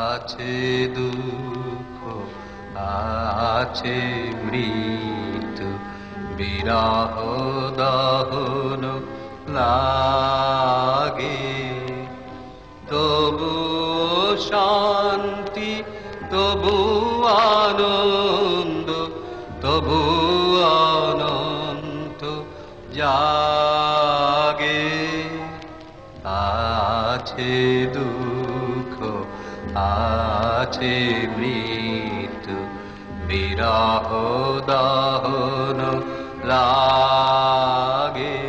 আছে দুঃখ আছে মৃত্যু বিরহ দহন লাগে তবু শান্তি তবু আনন্দ তবু অনন্ত জাগে আছে দুঃখ আছে মৃত্যু বিরহ দহন লাগে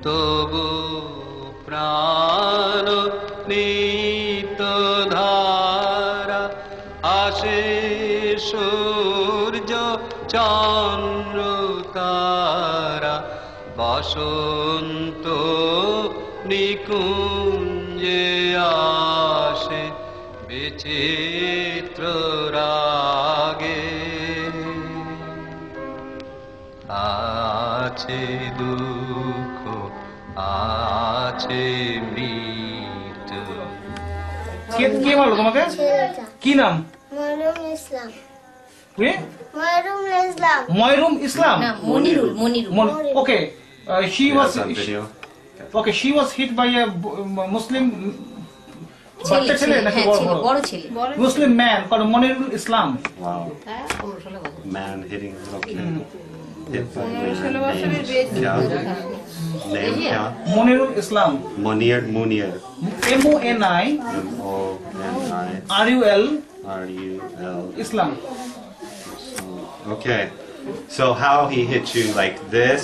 তবু প্রাণ নিত ধারা আসে সূর্য চন্দ্র তারা বসন্ত নিকুঞ্জে আসে বিচিত্র রাগে আছে দুঃখ আছে মৃত্যু। কে বলো তোমাকে? কি নাম? ময়রুম ইসলাম। কে? ময়রুম ইসলাম। ময়রুম ইসলাম? না, Monirul. Okay, she was hit by a Muslim বাচ্চা ছেলে নাকি বড় ছেলে? Muslim man called Monirul Islam. Wow. Man hitting little kid. Hit by man. Name count. Monirul Islam. Munir. MONI MONI. RUL RUL. Islam. Okay. So how he hit you like this?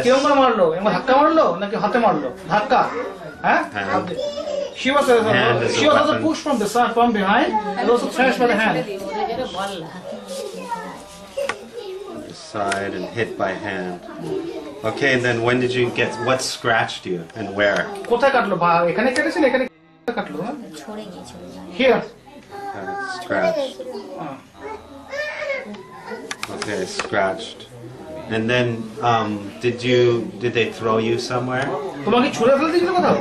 কেমন করে মারলো? এমন ধাক্কা মারলো নাকি হাতে মারলো? ধাক্কা। হ্যাঁ? She was also pushed from the side, from behind, and also thrashed by the hand. The side and hit by hand. Okay, and then when did you get? What scratched you and where? কোথায় কাটলো? এখানে কেটেছিল, এখানে কাটলো না? ছড়ে গিয়েছিল। Here. Scratched. Okay, scratched. And then, did they throw you somewhere? তোমাকে ছুঁড়ে ফেলে দিয়েছিল কোথাও?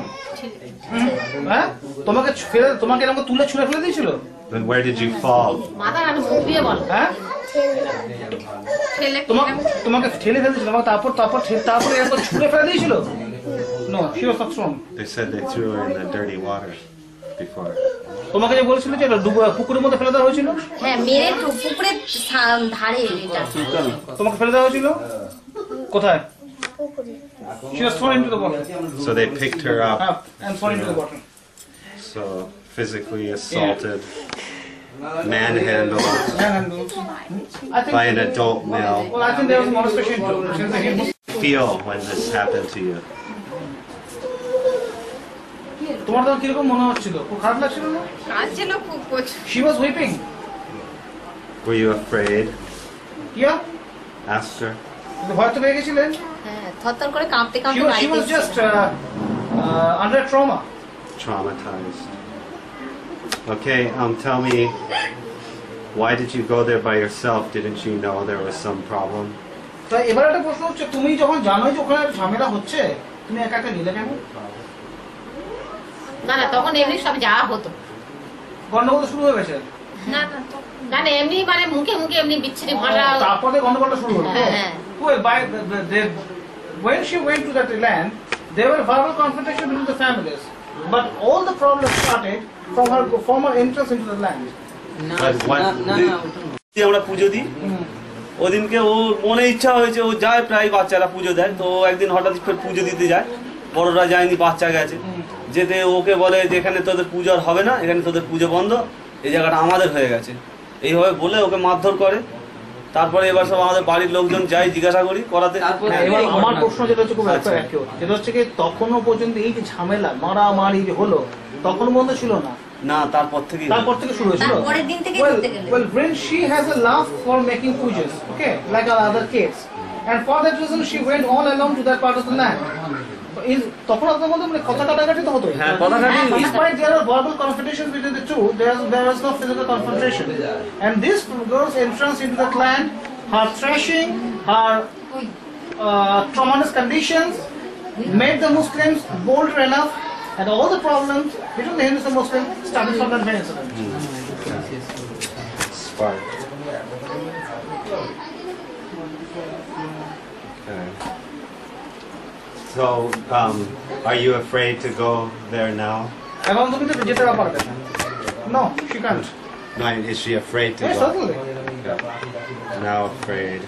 হ্যাঁ? তোমাকে এরকম তুলে ছুঁড়ে ফেলে দিয়েছিল? Then where did you fall? হ্যাঁ? তোমাকে ঠেলে ফেলে দিয়েছিল, তারপরে এরকম ছুঁড়ে ফেলে দিয়েছিল? No, she was not thrown. They said they threw her in the dirty water before. তোমাকে যে বলেছিল যে পুকুরের মধ্যে ফেলে দেওয়া হয়েছিল? হ্যাঁ, মেরে পুকুরের ধারে এটা। তোমাকে ফেলে দেওয়া হয়েছিল? কোথায়? She was thrown into the water. So they picked her up and thrown into the water. So physically assaulted, manhandled by an adult male. Well, I think there was a molestation too. Feel when this happened to you? তোমার তখন কিরকম মনে হচ্ছিল? খুব খারাপ লাগছিল না? কাঁদছিল খুব প্রচুর। She was weeping. Were you afraid? Yeah. Asked her. ভয় তো পেয়ে গেছিলেন? হ্যাঁ, থরথর করে কাঁপতে She was just under trauma. Traumatized. Okay, tell me, why did you go there by yourself? Didn't you know there was some problem? তো এবার একটা প্রশ্ন হচ্ছে, তুমি যখন জানোই যে ওখানে ঝামেলা হচ্ছে, তুমি একা একা নিলে কেন? না তখন এমনি সব যাওয়া হতো। গন্ডগোল শুরু হয়ে গেছে? না এমনি মানে মুখে এমনি বিচ্ছিরি ভাষা। তারপরে গন্ডগোলটা শুরু হলো। হ্যাঁ। When she went to that land, there were verbal confrontation between the families, but all the problems started from her former entrance into the land. আমরা পুজো দিই, ওদিনকে ও মনে ইচ্ছা হয়েছে, ও যায় প্রায় বাচ্চারা পুজো দেয়, তো একদিন হঠাৎ ফের পুজো দিতে যায়, বড়রা যায়নি, বাচ্চা গেছে, যেতে ওকে বলে যে এখানে তোদের পুজো আর হবে না, এখানে তোদের পুজো বন্ধ, এই জায়গাটা আমাদের হয়ে গেছে, এইভাবে বলে ওকে মারধর করে। তারপরে এবার সব আমাদের বাড়ির লোকজন যাই জিজ্ঞাসা করি করাতে। এবার আমার প্রশ্ন যেটা হচ্ছে খুব সেটা হচ্ছে কি, তখনও পর্যন্ত এই যে ঝামেলা মারামারি যে হলো তখন বন্ধ ছিল না? না, তারপর থেকে শুরু হয়েছিল। Well, when she has a love for making pujas, okay, like our other kids, and for that reason she went all along to that part of the land. তখন আপনার মধ্যে মানে কথা কাটাকাটি তো হতো। হ্যাঁ, কথা কাটাকাটি। Despite there are verbal confrontations between the two, there was no physical confrontation. And this girl's entrance into the land, her thrashing, her tremendous conditions made the Muslims bolder enough, and all the problems between the Hindus and Muslims started from that very incident. Spark. Okay. So, are you afraid to go there now? এখন তুমি তো যেতে পারবে না। No, she can't. No, is she afraid to Yes, go? certainly. Now afraid.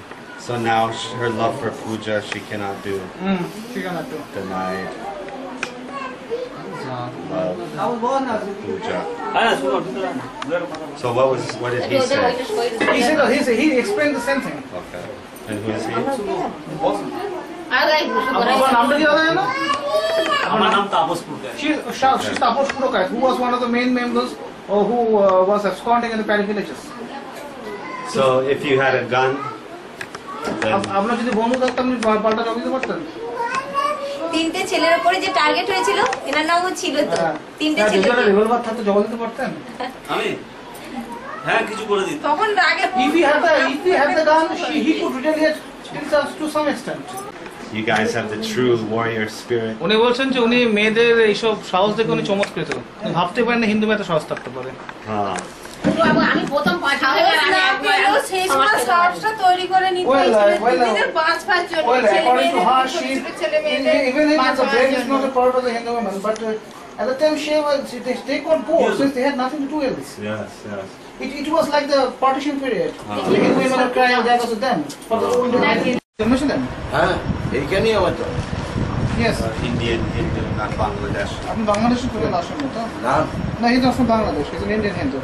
So now her love for puja she cannot do. She cannot do. Denied. Love puja. হ্যাঁ শুনো So what did he say? He explained the same thing. Okay. And who is he? আপনার নামটা কি জানেন না? আমার নাম Tapas পুরকার She's Taposh Purokar, who was one of the main members or who was absconding in the Pali villages. So if you had a gun, then আপনার যদি বন্ধু থাকতেন আপনি পাল্টা জবাব দিতে পারতেন? তিনটে ছেলের উপরে যে টার্গেট হয়েছিল এনার নামও ছিল তো তিনটে ছেলে রিভলভার থাকতে জবাব দিতে পারতেন? আমি হ্যাঁ কিছু করে দিত তখন রাগে If he had the gun, he could retaliate himself to some extent. you guys have the true warrior spirit. উনি বলছেন যে উনি মেয়েদের এইসব সাহস দেখে উনি চমৎকৃত। ভাবতে পারেন না হিন্দু মেয়ে এত সাহস থাকতে পারে। আমি প্রথম পাঁচ সেই সময় সাহসটা তৈরি করে নিতে হয়েছিল পাঁচ জন According to her, even if the brain is not a part of the Hindu woman, but at the time they got bored since they had nothing to do with this. Yes, yes. It was like the partition period. The Hindu women are crying, that was them. For the old Muslim. হ্যাঁ এইখানেই আমার তো Yes. Indian Hindu, not Bangladesh. আপনি বাংলাদেশে চলে আসেন না তো? না No, he's not from Bangladesh. He's an Indian Hindu.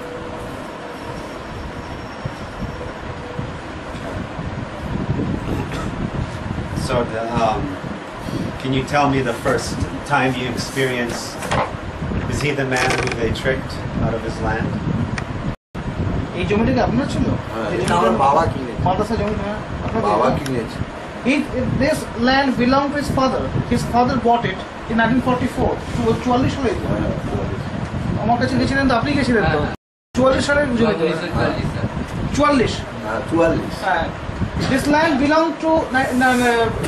So, can you tell me the first time you experienced? Is he the man who they tricked out of his land? এই জমিটা কি আপনার ছিল? হ্যাঁ, এটা আমার বাবা কিনেছে। মাদ্রাসা জমিটা আপনার বাবা কিনেছে This land belonged to his father. His father bought it in 1944. 44 সালে। আমার কাছে গেছিলেন তো আপনি গেছিলেন তো 44 সালের জমিতে 44 হ্যাঁ 44 হ্যাঁ This land belonged to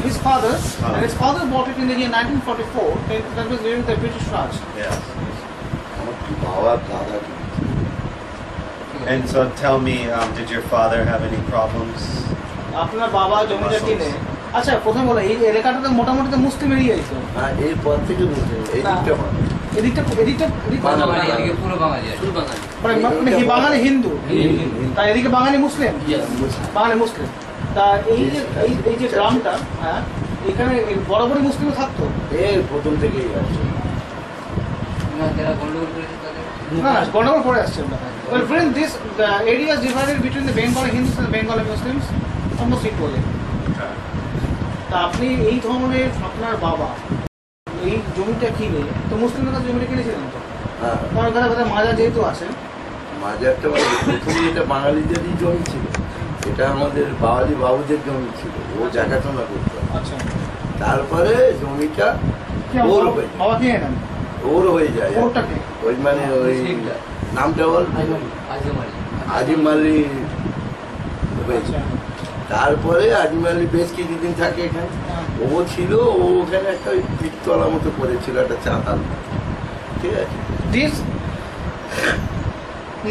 his father, and his father bought it in the year 1944. That was during the British Raj. Yes. আমার বাবা দাদা কিনেছে And so, tell me, did your father have any problems? আপনার বাবা জমিটা কিনে আচ্ছা প্রথম বলো এই এলাকাটাতে মোটামুটি তো মুসলিম এরিয়াই তো হ্যাঁ এরপর থেকে বুঝে এই দিকটা এদিকটা বাঙালি মানে বাঙালি হিন্দু তাই এদিকে বাঙালি মুসলিম বাঙালি মুসলিম তা এই যে গ্রামটা হ্যাঁ এখানে বরাবরই মুসলিম থাকতো এই প্রথম থেকেই আসছে না গন্ডগোল পরে আসছে Well, friend, this the area is divided between the Bengali Hindus and the Bengali Muslims almost equally. তা আপনি এই ধরনের আপনার বাবা এই জমিটা কিনে তো মুসলিমদের কাছে জমিটা কিনেছিলেন তো হ্যাঁ কারণ ওখানে কোথায় মাজা যেহেতু আছে মাজারটা প্রথমে এটা বাঙালিদেরই জমি ছিল এটা আমাদের বাঙালি বাবুদের জমি ছিল ও দেখাশোনা করতো আচ্ছা তারপরে জমিটা ওর হয়ে যায় বাবা কিনে নেন ওর হয়ে যায় ওরটা কে ওই মানে ওই নামটা বল আজিম আলী হয়েছে তারপরে আজিম আলী বেশ কিছুদিন থাকে এখানে ও ছিল ও ওখানে একটা ওই পিততলা মতো করেছিল একটা চাতাল ঠিক আছে This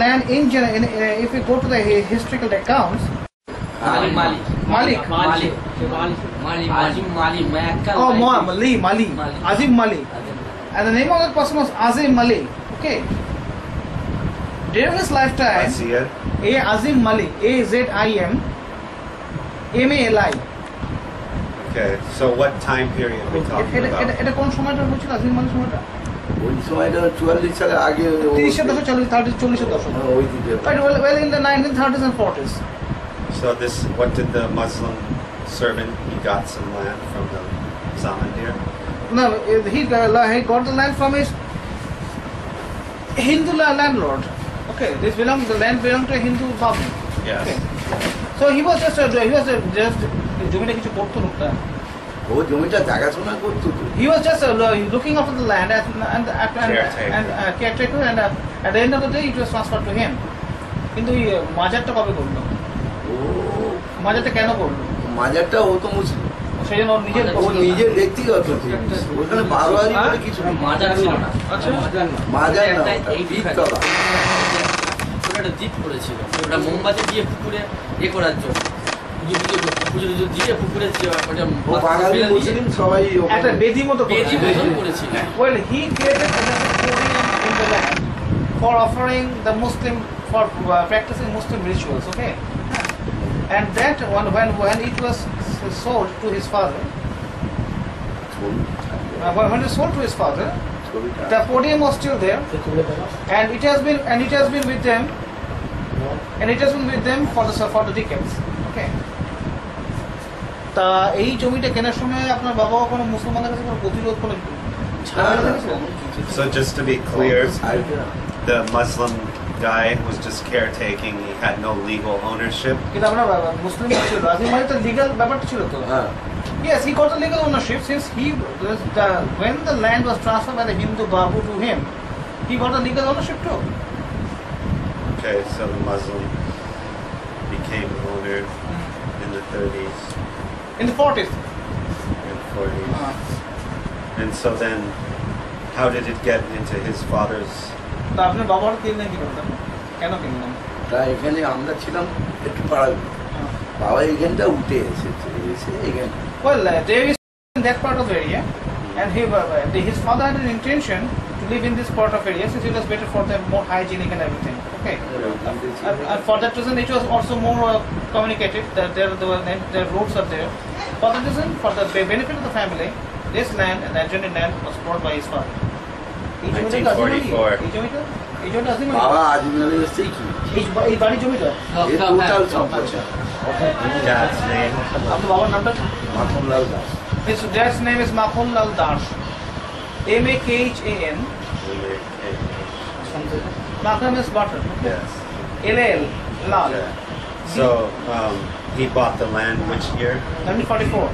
land in general, if we go to the historical accounts, Malik. Oh, Mali. Azim Mali. And the name of that person was Azim Mali. Okay. During his lifetime, Azir. Azim Mali, Azim Mali. Okay, so what time period are we talking about? এটা কোন সময়টা হচ্ছিল আজিম মালি সময়টা ওই সময়টা 44 সালের আগে 30 এর দশক 40 এর দশক ওই দিকে But well in the 1930s and 40s. So what did the Muslim servant, he got some land from the Zamandir? No, he got the land from his Hindu landlord. Okay, the land belonged to a Hindu Babu. Yes. Okay. So he was just জমিটা কিছু করতো লোকটা ও জমিটা দেখাশোনা করতো তো he was just looking after the land and caretaker and at the end of the day it was transferred to him কিন্তু মাজারটা কবে করলো ও মাজারটা কেন করলো মাজারটা ও তো মুসলিম সেই জন্য ওর নিজের ও নিজের ব্যক্তিগত জিনিস। ওখানে বারোয়ারি বলে কিছু নেই। মাজার ছিল না আচ্ছা। মাজার না, একটা ওটা এই দ্বীপতলা। ওটা একটা দ্বীপ করেছিল ওটা মোমবাতি দিয়ে পুকুরে করার জন্য পুজো টুজো দিয়ে পুকুরে ও বাঙালি মুসলিম সবাই ওখানে- একটা বেদি মতো করে। বেদি মতন করেছিল Well, he created a podium in the land for offering the Muslim, for practicing Muslim rituals, okay? And that one, when it was sold to his father, when it was sold to his father, ছবিটা the podium was still there, and it has been with them, for the decades, okay? তা এই জমিটা কেনার সময় আপনার বাবাও কোনো মুসলমানদের কাছে কোনো প্রতিরোধ কোনো ঝামেলা দেখেছিল? So just to be clear, সাইডে the Muslim guy was just caretaking. He had no legal ownership. কিন্তু আমরা মুসলিম ছিল আজিম ভাই তো লিগ্যাল ব্যাপারটা ছিল তো হ্যাঁ yes he got the legal ownership since when the land was transferred by the Hindu Babu to him he got the legal ownership too. Okay, so the Muslim became the owner in the 30s In the 40s. and 40s. And so then, how did it get into his father's? তা আপনার বাবার কিনলেন কি করতেন কেন কিনলেন? তা এখানে আমরা ছিলাম একটু পাড়া বাবা এখানটা উঠে এসেছে এসে এখানে Well, they is in that part of the area, and his father had an intention to live in this part of area since it was better for them, more hygienic and everything. Okay. And for that reason, it was also more communicated that their roads are there. For that reason, for the benefit of the family, this land and the adjoining land was bought by his father. 1944. এই জমিটা আজিম বাবা আজমিরে এসেই কি এই বাড়ি জমিটা এই total সম্পত্তি Dad's name. আপনার বাবার নামটা Makhanlal Das his dad's name is Makhon Lal Das, M-A-K-H-A-N. Makhon is butter. Yes. L-A-L, Lal. Yeah. So he bought the land which year? 1944.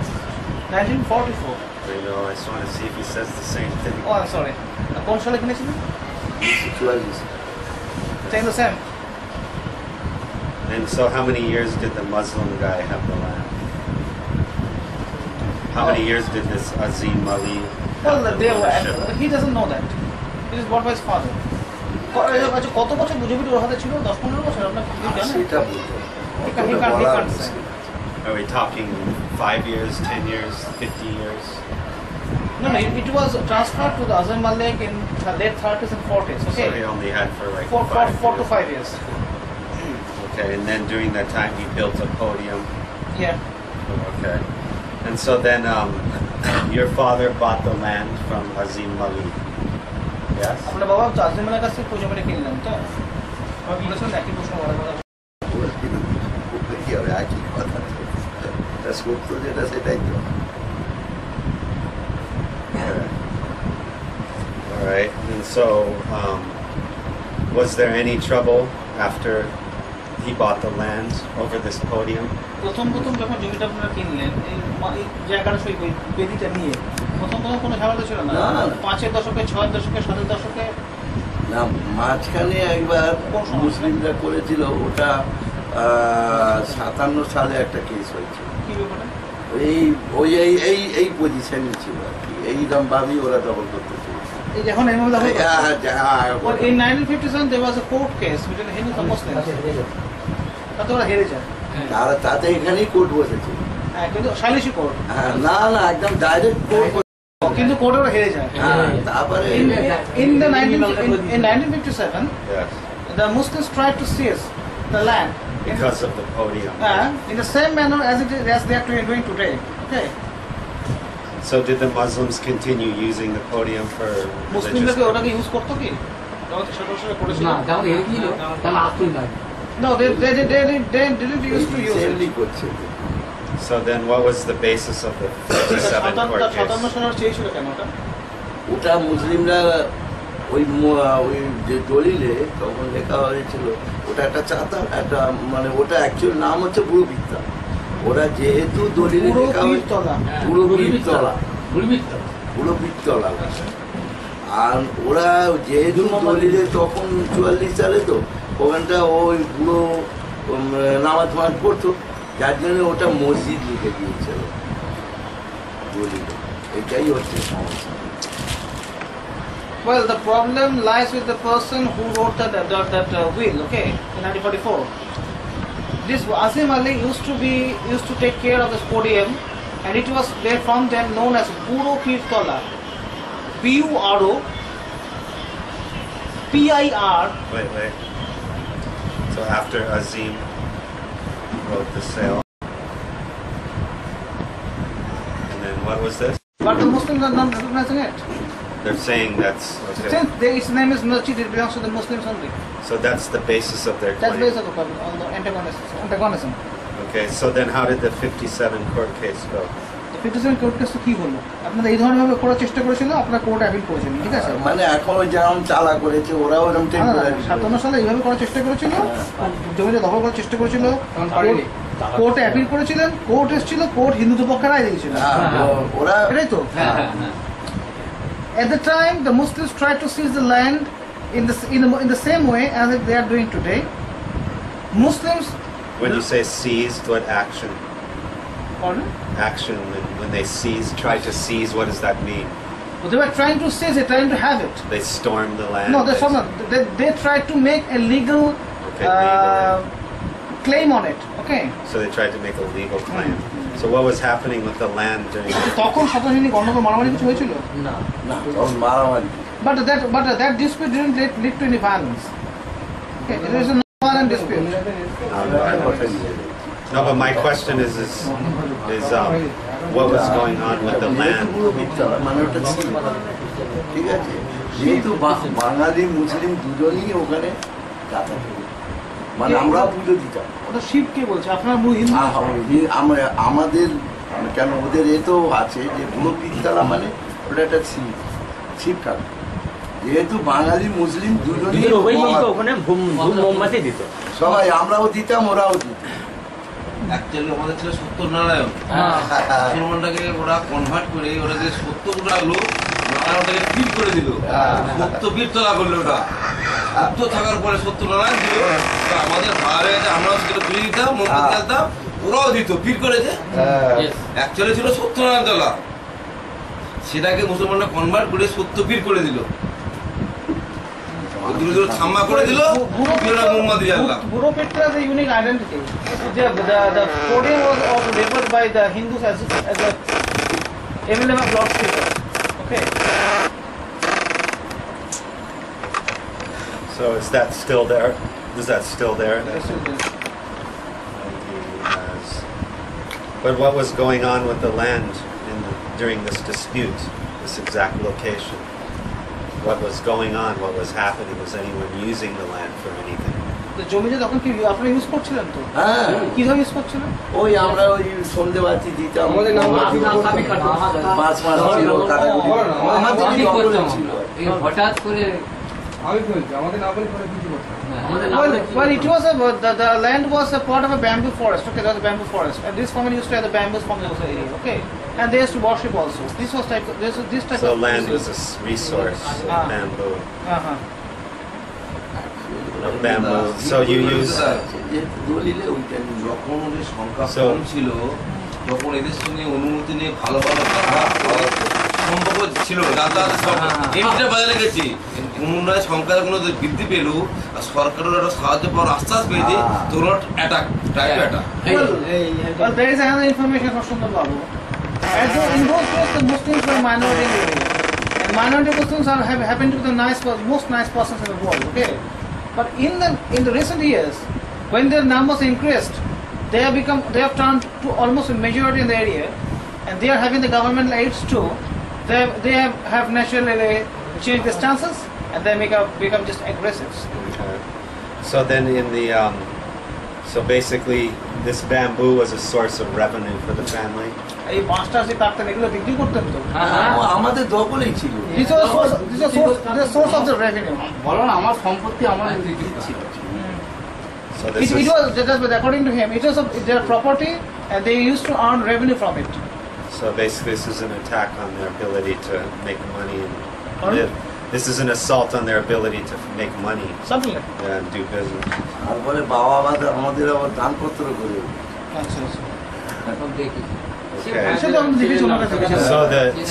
1944. I know. I just want to see if he says the same thing. Oh, I'm sorry. কোন সালে কিনেছিলেন? 44 Saying the same. And so, how many years did the Muslim guy have the land? How many years did this Azim Ali Well, have the ownership? he doesn't know that. It is bought by his father. আচ্ছা কত বছর জমিটা ওর হাতে ছিল? 10-15 বছর আপনার কি জানেন? সেটা বলতে He can't say. Are we talking 5 years, 10 years, 50 years? No, it was transferred to the Azim Malik in the late 30s and 40s. So Okay. he only had for like Four 5 to years. 5 years. Okay, and then during that time he built a podium. Yeah. Okay. And so then your father bought the land from Azim Malik. Yes? আপনার বাবা তো আজিম মালিকের কাছ থেকে জমিটা কিনলেন তো? আমি বলেছিলাম একই প্রশ্ন বলা কি হবে একই কথা তা সত্য যেটা সেটাই তো All right. And so was there any trouble after he bought the land over this podium? প্রথম যখন জমিটা আপনারা কিনলেন এই জায়গাটা সই বেদিটা নিয়ে প্রথম কোনো ঝামেলা ছিল না? না। 5-এর দশকে, 6-এর দশকে, 7-এর দশকে না মাঝখানে একবার মুসলিমরা করেছিল ওটা 57 সালে একটা কেস হয়েছিল কি ব্যাপারটা? এই পজিশনে ছিল আর কি এইরকম ভাবেই ওরা দখল করতে ছিল এই যখন এমন দেখো হ্যাঁ, in 1957 there was a court case between Hindus and Muslims. তাতে ওরা হেরে যায়। তারা তাতে এখানেই কোর্ট বসেছিল হ্যাঁ, কিন্তু সালিসি কোর্ট। হ্যাঁ, না একদম ডাইরেক্ট কোর্ট কিন্তু কোর্টে ওরা হেরে যায়। তারপরে In 1957 Yes. the Muslims tried to seize the land Because of the podium. in the same manner as they are doing today. Okay. So did the Muslims continue using the podium for মুসলিমরা কি religious ওটাকে use করতো কি? যখন সদস্যরা করেছিল? না যখন হেরে ছিল তাহলে আসতই না No, they didn't used to use recently it. করছে So then what was the basis of the 57 court 57 case? সালের চেয়েছিল কেন ওটা? ওটা মুসলিমরা ওই যে দলিলে তখন লেখা হয়েছিল ওটা একটা চাতা একটা মানে ওটা অ্যাকচুয়াল নাম হচ্ছে বুড়ো বিদ্যা ওরা যেহেতু দলিলে পুরো লেখা হয়েছে পীরতলা। বুড়ো বিদ্যলা গুলবিত্ত বুড়ো বিদ্যলা আর ওরা যেহেতু দলিলে তখন 44 সালে তো ওখানটা ওই বুড়ো নামাজ পড়তো যার জন্য ওটা মসজিদ লিখে দিয়েছিল দলিল এটাই হচ্ছে সমস্যা Well, the problem lies with the person who wrote that will, okay, in 1944. This Azim Ali used to take care of this podium, and it was there from then known as Puro Pirtola. Puro PIR. Wait. So after Azim wrote the sale, and then what was this? But the Muslims are not recognizing it. They're saying that's okay. Since its name is Masjid, it belongs to the Muslims only. So that's the basis of their That's claim. based on the antagonism. Okay, so then how did the 57 court case go? Petition court case তো কি হলো? আপনারা এই ধরনের ভাবে করার চেষ্টা করেছিল, আপনারা কোর্ট অ্যাপিল করেছেন, ঠিক আছে? মানে এখনো যেমন চালা করেছে ওরাও এরকম টেম্পোরারি 57 সালে এইভাবে করার চেষ্টা করেছিল, জমিটা দখল করার চেষ্টা করেছিল, কোর্টে অ্যাপিল করেছিলেন, কোর্ট এসেছিল, কোর্ট হিন্দুদের পক্ষে রায় দিয়েছিল, ওরা এটাই তো। At the time, the Muslims tried to seize the land in the same way as they are doing today. Muslims. When you say seized, what action? Pardon? Action when they seize, try to seize, what does that mean? But they were trying to seize it, trying to have it. They storm the land? No, they not. They tried to make a legal, Okay, legal. Claim on it. Okay. So they tried to make a legal claim. So what was happening with the land during তখন শতাধিক গণতন্ত্র মারামারি কিছু হয়েছিল? না না তখন মারামারি But that dispute didn't lead to any violence. Okay, it was a non-violent dispute. No, but my question is what was going on with the land? মানে ওটা ছিল ঠিক আছে যেহেতু বাঙালি মুসলিম দুজনই ওখানে যাতায়াত করে মানে আমরা পুজো দিতাম ওটা শিবকে বলছে, আপনার মূল হিন্দু। আমাদের কেন ওদের এ তো আছে যে পুরো পিতলা মানে ওটা একটা শিব ঠাকুর যেহেতু বাঙালি মুসলিম দুজনই ওখানে মোমবাতি দিত সবাই আমরাও দিতাম ওরাও দিত অ্যাকচুয়ালি আমাদের ছিল সত্যনারায়ণ মুসলমানটাকে ওরা কনভার্ট করে ওরা যে সত্য রাখলো নারায়ণটাকে পীর করে দিল সত্য পীর তোলা করলো ওটা সত্য থাকার পরে সত্যনারায়ণ দিল আমাদের ভাড়ে আমরাও সেটা তুলে দিতাম মোমবাতি জ্বালতাম ওরাও দিত পীর করেছে অ্যাকচুয়ালি ছিল সত্যনারায়ণ তোলা সেটাকে মুসলমানরা কনভার্ট করে সত্য পীর করে দিল ছাম্মা করে দিল মোমবাতি জ্বাললাম Puro Pitra has a unique identity. The podium was referred by the Hindus as a emblem of Lord Shiva. Okay. So is that still there? Is that still there? But what was going on with the land during this dispute, this exact location? What was going on? What was happening? Was anyone using the land for anything? জমিতে তখন কি আপনারা use করছিলেন তো? হ্যাঁ কিভাবে use করছিলেন? ওই আমরা ওই সন্ধে বাতি দিতাম আমাদের নাম মাছ ছিল হঠাৎ করে Well, it was the land was a part of a bamboo forest. Okay, there was a bamboo forest, and this family used to have the bamboos from the area. Okay, and they used to worship also. This was this type So of land was a resource, bamboo. Bamboo. So you use. যখন ওদের সংখ্যা কম ছিল তখন এদের সঙ্গে অনুমতি নিয়ে ভালো ভালো সম্পর্ক ছিল এমনিটা বাজারে গেছি উন্নয়নের সংখ্যা যখন বৃদ্ধি পেল আর সরকারের একটা সাহায্য পাওয়ার আশ্বাস পেয়েছে তখন attack Well, there is another information from Sundar Babu. As in those days, the Muslims were minority in the area, and minority Muslims happen to be the most nice persons in the world. Okay, but in the recent years, when their numbers increased, they have turned to almost a majority in the area, and they are having the governmental aids too. They have naturally changed their stances, and they become just aggressive. So then in the so basically this bamboo was a source of revenue for the family. এই master যে পারতেন এগুলো বিক্রি করতেন তো আমাদের দখলেই ছিল this was the source of the revenue. বলুন আমার সম্পত্তি আমার ছিল So this It was just according to him, it was their property, and they used to earn revenue from it. So basically this is an attack on their ability to make money and live. This is an assault on their ability to make money. Something like And do business. তারপরে বাবা আমাদের আবার দানপত্র করে এখন দেখি Okay. সে তো আমরা দেখেছি ওনার কাছে।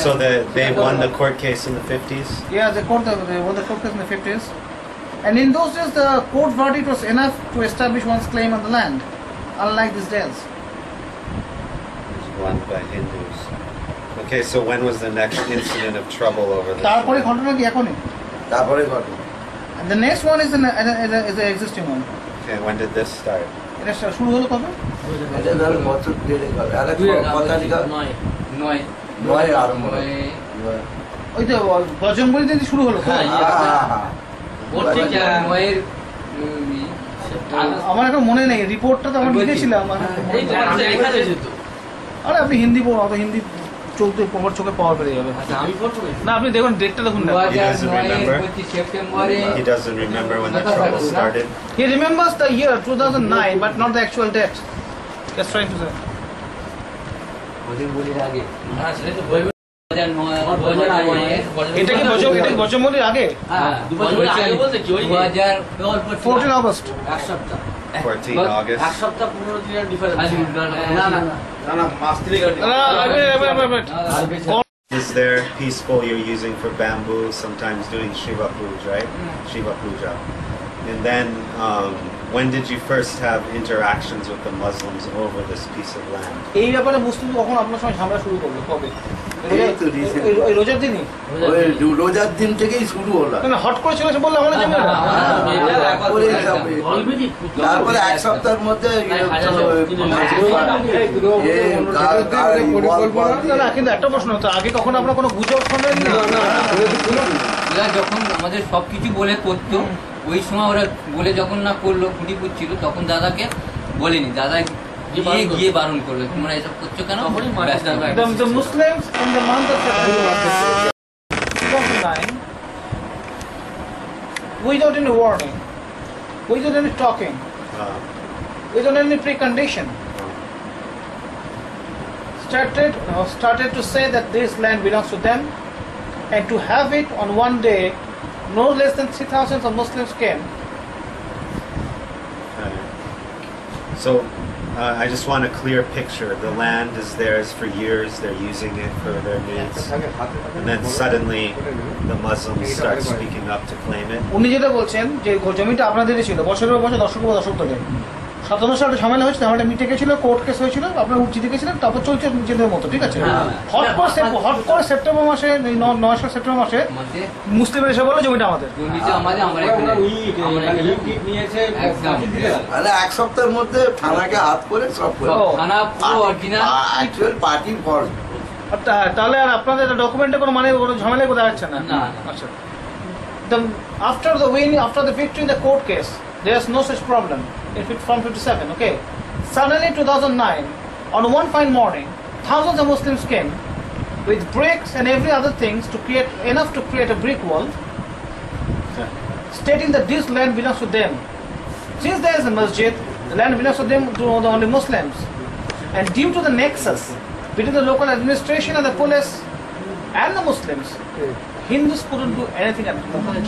So they won the court case in the 50s. Yeah, they won the court case in the 50s. And in those days, the court verdict was enough to establish one's claim on the land, unlike these days. It was won by Hindus. Okay, so when was the next incident of trouble over this? তারপরে ঘটনা কি এখনই? তারপরে ঘটনা And the next one is the existing one. Okay, when did this start? এটা শুরু হলো কবে? এটা ধরো বছর দেড়েক হবে আর এক পতাকা নয় নয় আরম্ভ হয়। ওই তো বজরংবলী দিন শুরু হলো তো? হ্যাঁ, ওর ঠিক নয়ের আমার এখন মনে নেই, রিপোর্টটা তো আমরা লিখেছিলাম। এই তো লেখা রয়েছে তো। আরে আপনি হিন্দি পড়ো, অত হিন্দি চলতে প্রমাণ চোখে পাওয়ার পেয়ে যাবে। আচ্ছা আমি পড়তে না আপনি দেখুন ডেটটা দেখুন না। He doesn't remember. He doesn't remember when the trouble started. He remembers the year 2009 but not the actual date. Just trying to say. হ্যাঁ সেটা তো বই এটা কি বজরংবলীর আগে? হ্যাঁ 2000 আগে বলতে কি ওই 14 August। এক সপ্তাহ 14 August. এক সপ্তাহ 15 দিনের ডিফারেন্স না না না মাস থেকে Is there peaceful you're using for bamboo, sometimes doing Shiva Puja, right? Shiva Puja. And then when did you first have interactions with the Muslims over this piece of land? এই ব্যাপারে মুসলিম কখন আপনার সঙ্গে ঝামেলা শুরু করবে কবে? এই তো recent। ওই রোজার দিনই? ওই রোজার দিন থেকেই শুরু হলো না হট করে চলে এসে বললে আমাদের জন্য না। তারপরে এক সপ্তাহের মধ্যে না কিন্তু একটা প্রশ্ন হতো, আগে কখন আমরা কোনো গুজব শোনেন না? ওরা যখন আমাদের সবকিছু বলে করতো, ওই সময় ওরা বলে যখন না করলো খুঁটি পুচ্ছিল, তখন দাদাকে বলেনি, দাদা গিয়ে বারণ করলো তোমরা এসব করছো কেন। The Muslims in the month of September 2009, without any warning, without any talking, without any precondition, started to say that this land belongs to them, and to have it on one day, no less than 3,000 of Muslims came. So I just want a clear picture. The land is theirs for years. They're using it for their needs. And then suddenly the Muslims start speaking up to claim it. উনি যেটা বলছেন যে জমিটা আপনাদেরই ছিল, বছরের বছর দশক ধরে 57 সালে ঝামেলা হয়েছিল, ঝামেলা মিটে গেছিল, কোর্ট কেস হয়েছিল, আপনারা জিতে গেছিলেন, তারপর চলছে নিজেদের মতো, ঠিক আছে। হট করে সেপ্টেম্বর মাসে 9 সেপ্টেম্বর মাসে মুসলিমরা এসে বললো জমিটা আমাদের। এক সপ্তাহের মধ্যে থানাকে হাত করে সব পার্টির ফল। তাহলে আর আপনাদের ডকুমেন্টে কোনো মানে কোনো ঝামেলা বোঝা যাচ্ছে না। আচ্ছা, after the victory in the court case, there's no such problem from 57. Okay, suddenly 2009, on one fine morning, thousands of Muslims came with bricks and every other things to create enough to create a brick wall, stating that this land belongs to them. Since there is a masjid, the land belongs to them, to the only Muslims, and due to the nexus between the local administration and the police and the Muslims, Hindus couldn't do anything at the moment.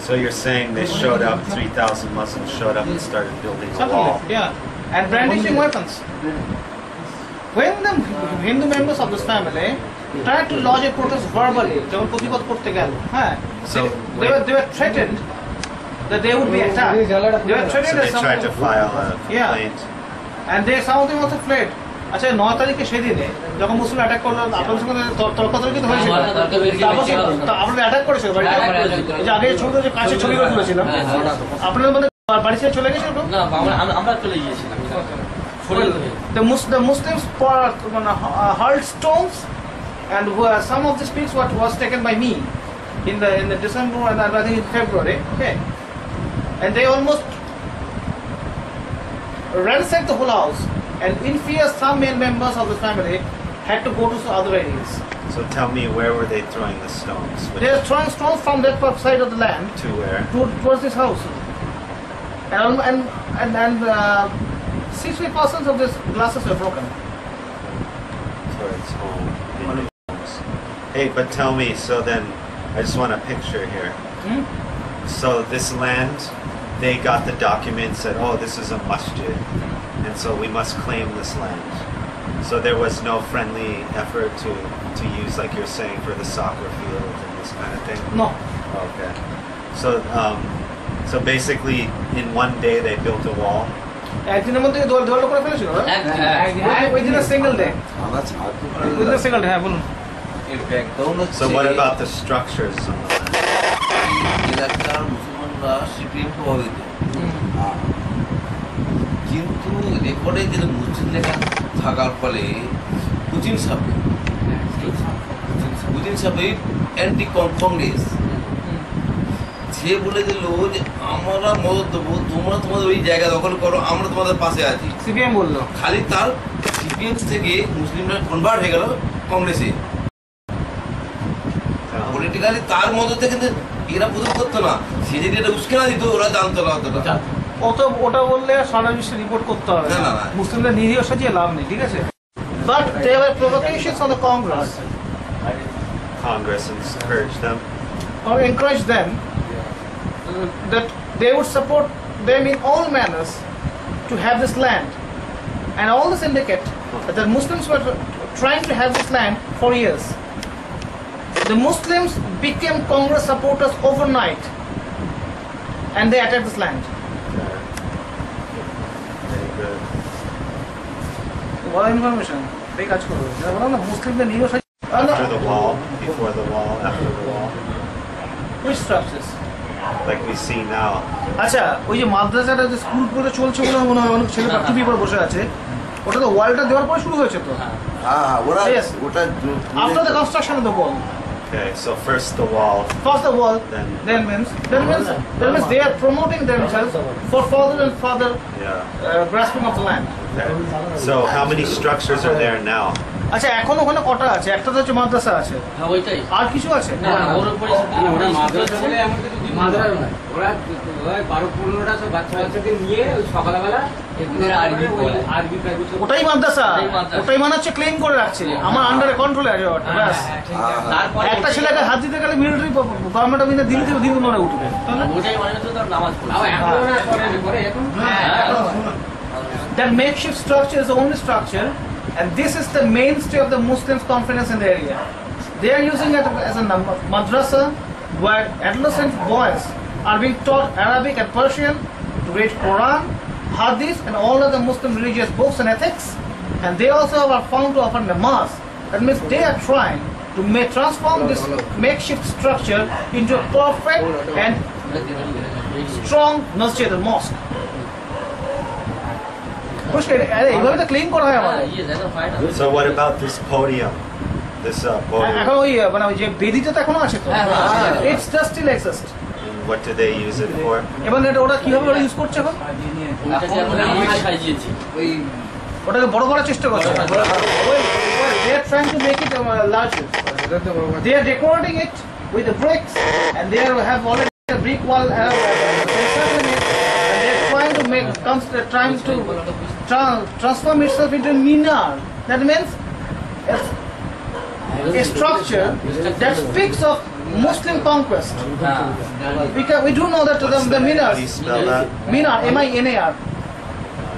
So you're saying they showed up, 3,000 Muslims showed up and started building a Something wall. like, yeah, and brandishing weapons. When the Hindu members of this family tried to lodge a protest verbally, So they were threatened that they would be attacked. They were threatened they that tried to file a Yeah. complaint. and some of them also fled. আচ্ছা 9 তারিখে সেদিনে যখন মুসলিম attack করলো, আপনাদের সঙ্গে তর্কাতর্কি তো হয়েছিল, আপনাদের অ্যাটাক করেছিল বাড়িতে, এই যে আগে ছবি যে কাছে ছবিগুলো তুলেছিলাম, আপনাদের মধ্যে বাড়ি ছেড়ে চলে গেছিল? না আমরা চলে গিয়েছিলাম। The Muslims hurled stones, and some of the speaks what was taken by me in the December and I think in February. Okay, and they almost ransacked the whole house, and in fear some male members of the family had to go to other areas. So tell me, where were they throwing the stones? They are throwing stones from that side of the land To where? towards this house, and 60% of these glasses were broken. Towards home. Hey, but tell me, so then, I just want a picture here. So this land, they got the documents that, oh, this is a masjid, and so we must claim this land. So there was no friendly effort to use, like you're saying, for the soccer field and this kind of thing? No. Okay. So basically, in one day they built a wall? একদিনের মধ্যে দেওয়ালটা করে ফেলেছিল ওই দিনের single day single day হ্যাঁ বলুন So what about the structures on the land? এলাকার মুসলমানরা সিপিএম প্রভাবিত, কিন্তু রেকর্ডে কিন্তু মসজিদ লেখা থাকার ফলে পুতিন সাহেব অ্যান্টি কংগ্রেস, সে বলে দিল যে আমরা মদত দেবো, তোমরা তোমাদের ওই জায়গা দখল করো, আমরা তোমাদের পাশে আছি। সিপিএম বললো, খালি তার সিপিএম থেকে মুসলিমরা কনভার্ট হয়ে গেল কংগ্রেসে। পলিটিক্যালি তার মদতে কিন্তু এরা প্রথম করতো না, সে যদি এটা উস্কেনা দিত ওরা জানতো না অতটা। ওটা বললে সারা বিশ্বে রিপোর্ট করতে হবে, না। মুসলিমদের নিরীহ সাজিয়ে লাভ নেই, ঠিক আছে? But there were provocations on the Congress. Congress encouraged them? Or encouraged them that they would support them in all manners to have this land. And all this indicate that the Muslims were trying to have this land for years. The Muslims became Congress supporters overnight and they attacked this land. Very good. What information? They catch Muslim After the wall, before the wall, after the wall? Which structures? Like we see now. আচ্ছা, ওই যে মাদ্রাসাটা যে school করে চলছে বলে মনে হয় অনেক ছেলে টুপি পরে বসে আছে, ওটা তো ওয়ালটা দেওয়ার পরে শুরু হয়েছে তো? হ্যাঁ, ওটা after the construction of the wall. Okay, so first the wall. First the wall, then means they are promoting themselves for further and further grasping of the land. Okay. So how many structures are there now? আচ্ছা, এখন ওখানে কটা আছে? একটা তো হচ্ছে মাদ্রাসা আছে, হ্যাঁ ওইটাই। আর কিছু আছে? না, ওর উপরে ওরা মাদ্রাসা বলে এমন কিছু মাদ্রাসা নয়, ওরা 12-15টা সব বাচ্চাদের নিয়ে ওই সকালবেলা আরবি প্রাইভেট, ওটাই মাদ্রাসা, ওটাই মানে হচ্ছে ক্লেম করে রাখছে আমার আন্ডারে কন্ট্রোলে আছে ওটা, ব্যাস। তারপরে একটা ছেলেকে হাত দিতে গেলে মিলিটারি গভর্নমেন্ট অফ ইন্ডিয়া দিন মনে উঠবে, ওটাই মানে হচ্ছে তার নামাজ পড়ে এখন। That makeshift structure is the only structure, and this is the mainstay of the Muslims' confidence in the area. They are using it as a madrasa where adolescent boys are being taught Arabic and Persian to read Quran, Hadith, and all other Muslim religious books and ethics. And they also are found to offer namaz. That means they are trying to transform this makeshift structure into a perfect and strong masjid or mosque. So what about this podium? This podium? এখন ওই মানে ওই যে বেদিটা তো এখনো আছে তো, it's just still exist. What do they use it for? এবার এটা ওরা কিভাবে ওরা ইউজ করছে এখন? ওটাকে বড় করার চেষ্টা করছে, they are trying to make it larger. They are decorating it with the bricks, and they have already a brick wall and they are trying to transform itself into a minar. That means a structure that speaks of Muslim conquest. We do know that the minars, How do you spell that? minar, M-I-N-A-R,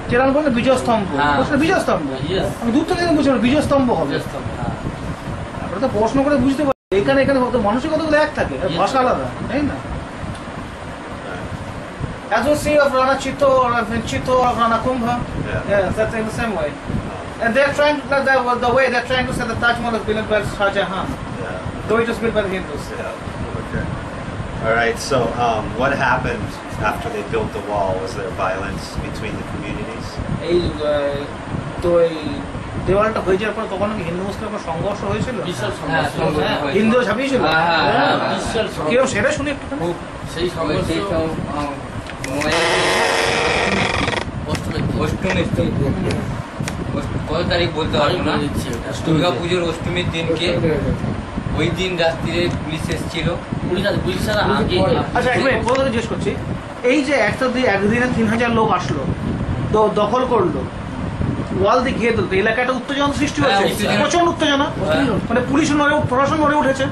যেরকম বলতে বিজয় স্তম্ভ, বিজয় স্তম্ভ, আমি দূর থেকে বুঝতে পারি বিজয় স্তম্ভ হবে। আমরা তো প্রশ্ন করে বুঝতে পারি, এখানে মানসিকতাগুলো এক থাকে, ভাষা আলাদা, তাই না? As we see of Rana Chitto or Rana Kumbha, that's in the same way. And they're trying to, the way they're trying to say the Taj Mahal was built by Shah Jahan, though it was built by the Hindus. Okay. All right. So what happened after they built the wall? Was there violence between the communities? এই তো এই দেওয়ালটা হয়ে যাওয়ার পর তখন কি হিন্দু মুসলিমের সংঘর্ষ হয়েছিল? বিশাল সংঘর্ষ, হিন্দু ঝাঁপিয়েছিল, বিশাল কেউ সেটা শুনে একটু সেই সংঘর্ষ কত তারিখ বলতে পারবো না, দুর্গা পুজোর অষ্টমীর দিনকে ওই দিন রাত্রিরে পুলিশ এসেছিল। আচ্ছা, একবার জিজ্ঞেস করছি, এই যে একদিনে 3000 লোক আসলো তো দখল করলো, ওয়াল দিয়ে ঘিরে দিল, এলাকাটা উত্তেজনা সৃষ্টি হয়েছে, প্রচন্ড উত্তেজনা, মানে পুলিশ প্রশাসন নড়ে উঠেছে।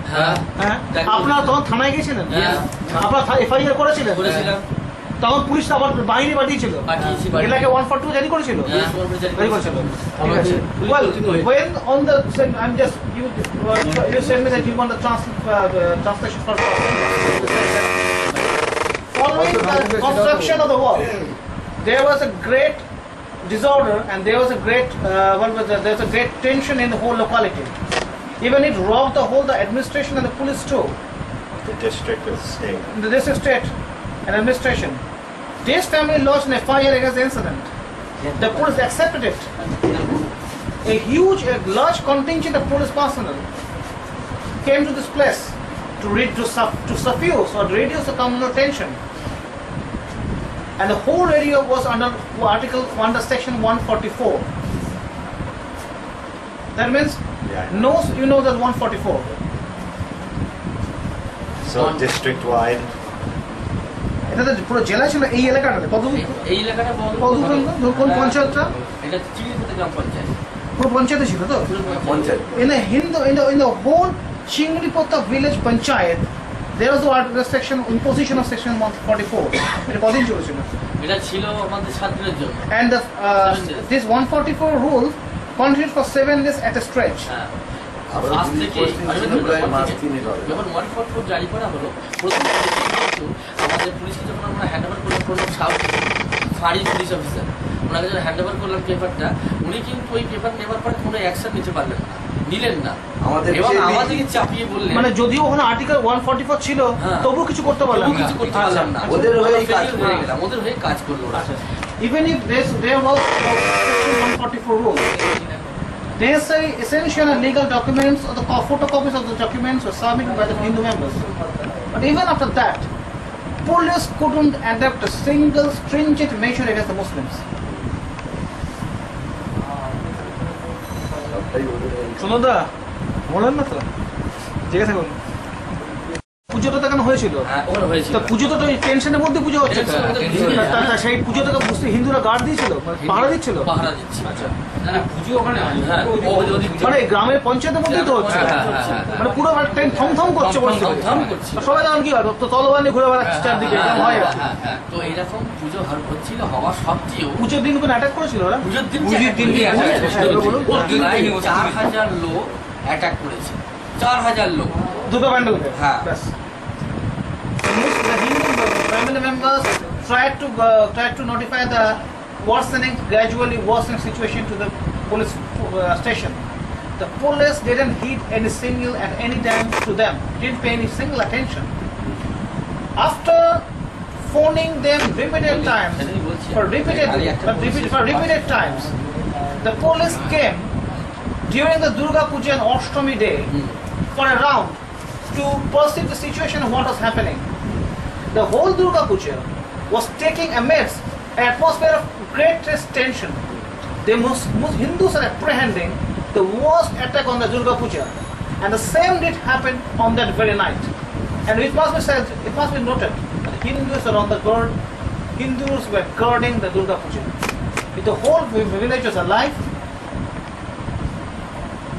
আপনারা তখন থানায় গেছিলেন? আপনারা এফআইআর করেছিলেন? তখন পুলিশ আবার বাহিনী পাঠিয়েছিল পাঠিয়েছি, পাঠিয়েছি। এলাকে 142 জারি করেছিল হ্যাঁ। জারি করেছিল ঠিক আছে well when on the I'm just you said me that you want the translation for following the construction of the wall there was a great disorder and there was a great there was a great tension in the whole locality. Even it rocked the administration and the police too. The district of the state. The district state and administration. This family lodged an FIR against the incident. The police accepted it. A large contingent of police personnel came to this place to suffuse or reduce the communal tension. And the whole area was under section 144. That means you know that 144. So district-wide. এটা তো পুরো জেলা ছিল এই এলাকাটাতে কত এই এলাকাটা কোন পঞ্চায়েতটা এটা চিড়িয়াখানা গ্রাম পঞ্চায়েত পুরো পঞ্চায়েতে ছিল তো panchayat in the whole Chinglipota village panchayat there was the section imposition of section 144 এটা কতদিন চলেছিল এটা ছিল আমাদের ছাত্রদের জন্য and this 144 rule continued for 7 days at a stretch. আজ থেকে যখন 144 জারি করা হলো প্রথম কিন্তু আমাদের পুলিশকে যখন আমরা হ্যান্ড ওভার করলাম ফাঁড়ি পুলিশ অফিসার ওনাকে যখন হ্যান্ড ওভার করলাম পেপারটা উনি কিন্তু ওই পেপার নেওয়ার পরে কোনো অ্যাকশন নিতে পারলেন না নিলেন না এবং আমাদেরকে চাপিয়ে বললেন মানে যদিও ওখানে আর্টিকেল 144 ছিল তবুও কিছু করতে পারলাম না কিছু করতে পারলাম না ওদের হয়ে কাজ করে গেলাম ওদের হয়ে কাজ করলো ওরা even if there was section 144 rule necessary essential and legal documents or the photocopies of the documents were submitted by the Hindu members. But even after that, police couldn't adopt a single stringent measure against the Muslims. Sunanda বলেন না তো ঠিক আছে বলুন পুজোটা তো কেন হয়েছিল তো পুজো তো টেনশনের মধ্যে পুজো হচ্ছে সেই পুজোটাকে হিন্দুরা গার্ড দিয়েছিল পাহারা দিচ্ছিল আচ্ছা পুজো ওখানে মানে গ্রামের পঞ্চায়েতের মধ্যে তো হচ্ছে মানে পুরো থম করছে সবাই তখন কি হয় তো তলবার নিয়ে ঘুরে বেড়াচ্ছে চারদিকে হয় তো এইরকম পুজো হচ্ছিল হওয়া সত্ত্বেও পুজোর দিন কোনো অ্যাটাক করেছিল ওরা পুজোর দিন 4000 লোক অ্যাটাক করেছে 4000 লোক দুটো প্যান্ডেলকে হ্যাঁ the Hindu family members tried to notify the gradually worsening situation to the police station. The police didn't heed at any time to them, didn't pay any single attention. After phoning them repeated times, the police came during the Durga Puja and Ashtami day for a round to perceive the situation of what was happening. The whole Durga Puja was taking amidst an atmosphere of greatest tension. The Hindus are apprehending the worst attack on the Durga Puja, and the same did happen on that very night. And it must be said, it must be noted, that Hindus are on the guard. Hindus were guarding the Durga Puja. The whole village was alive.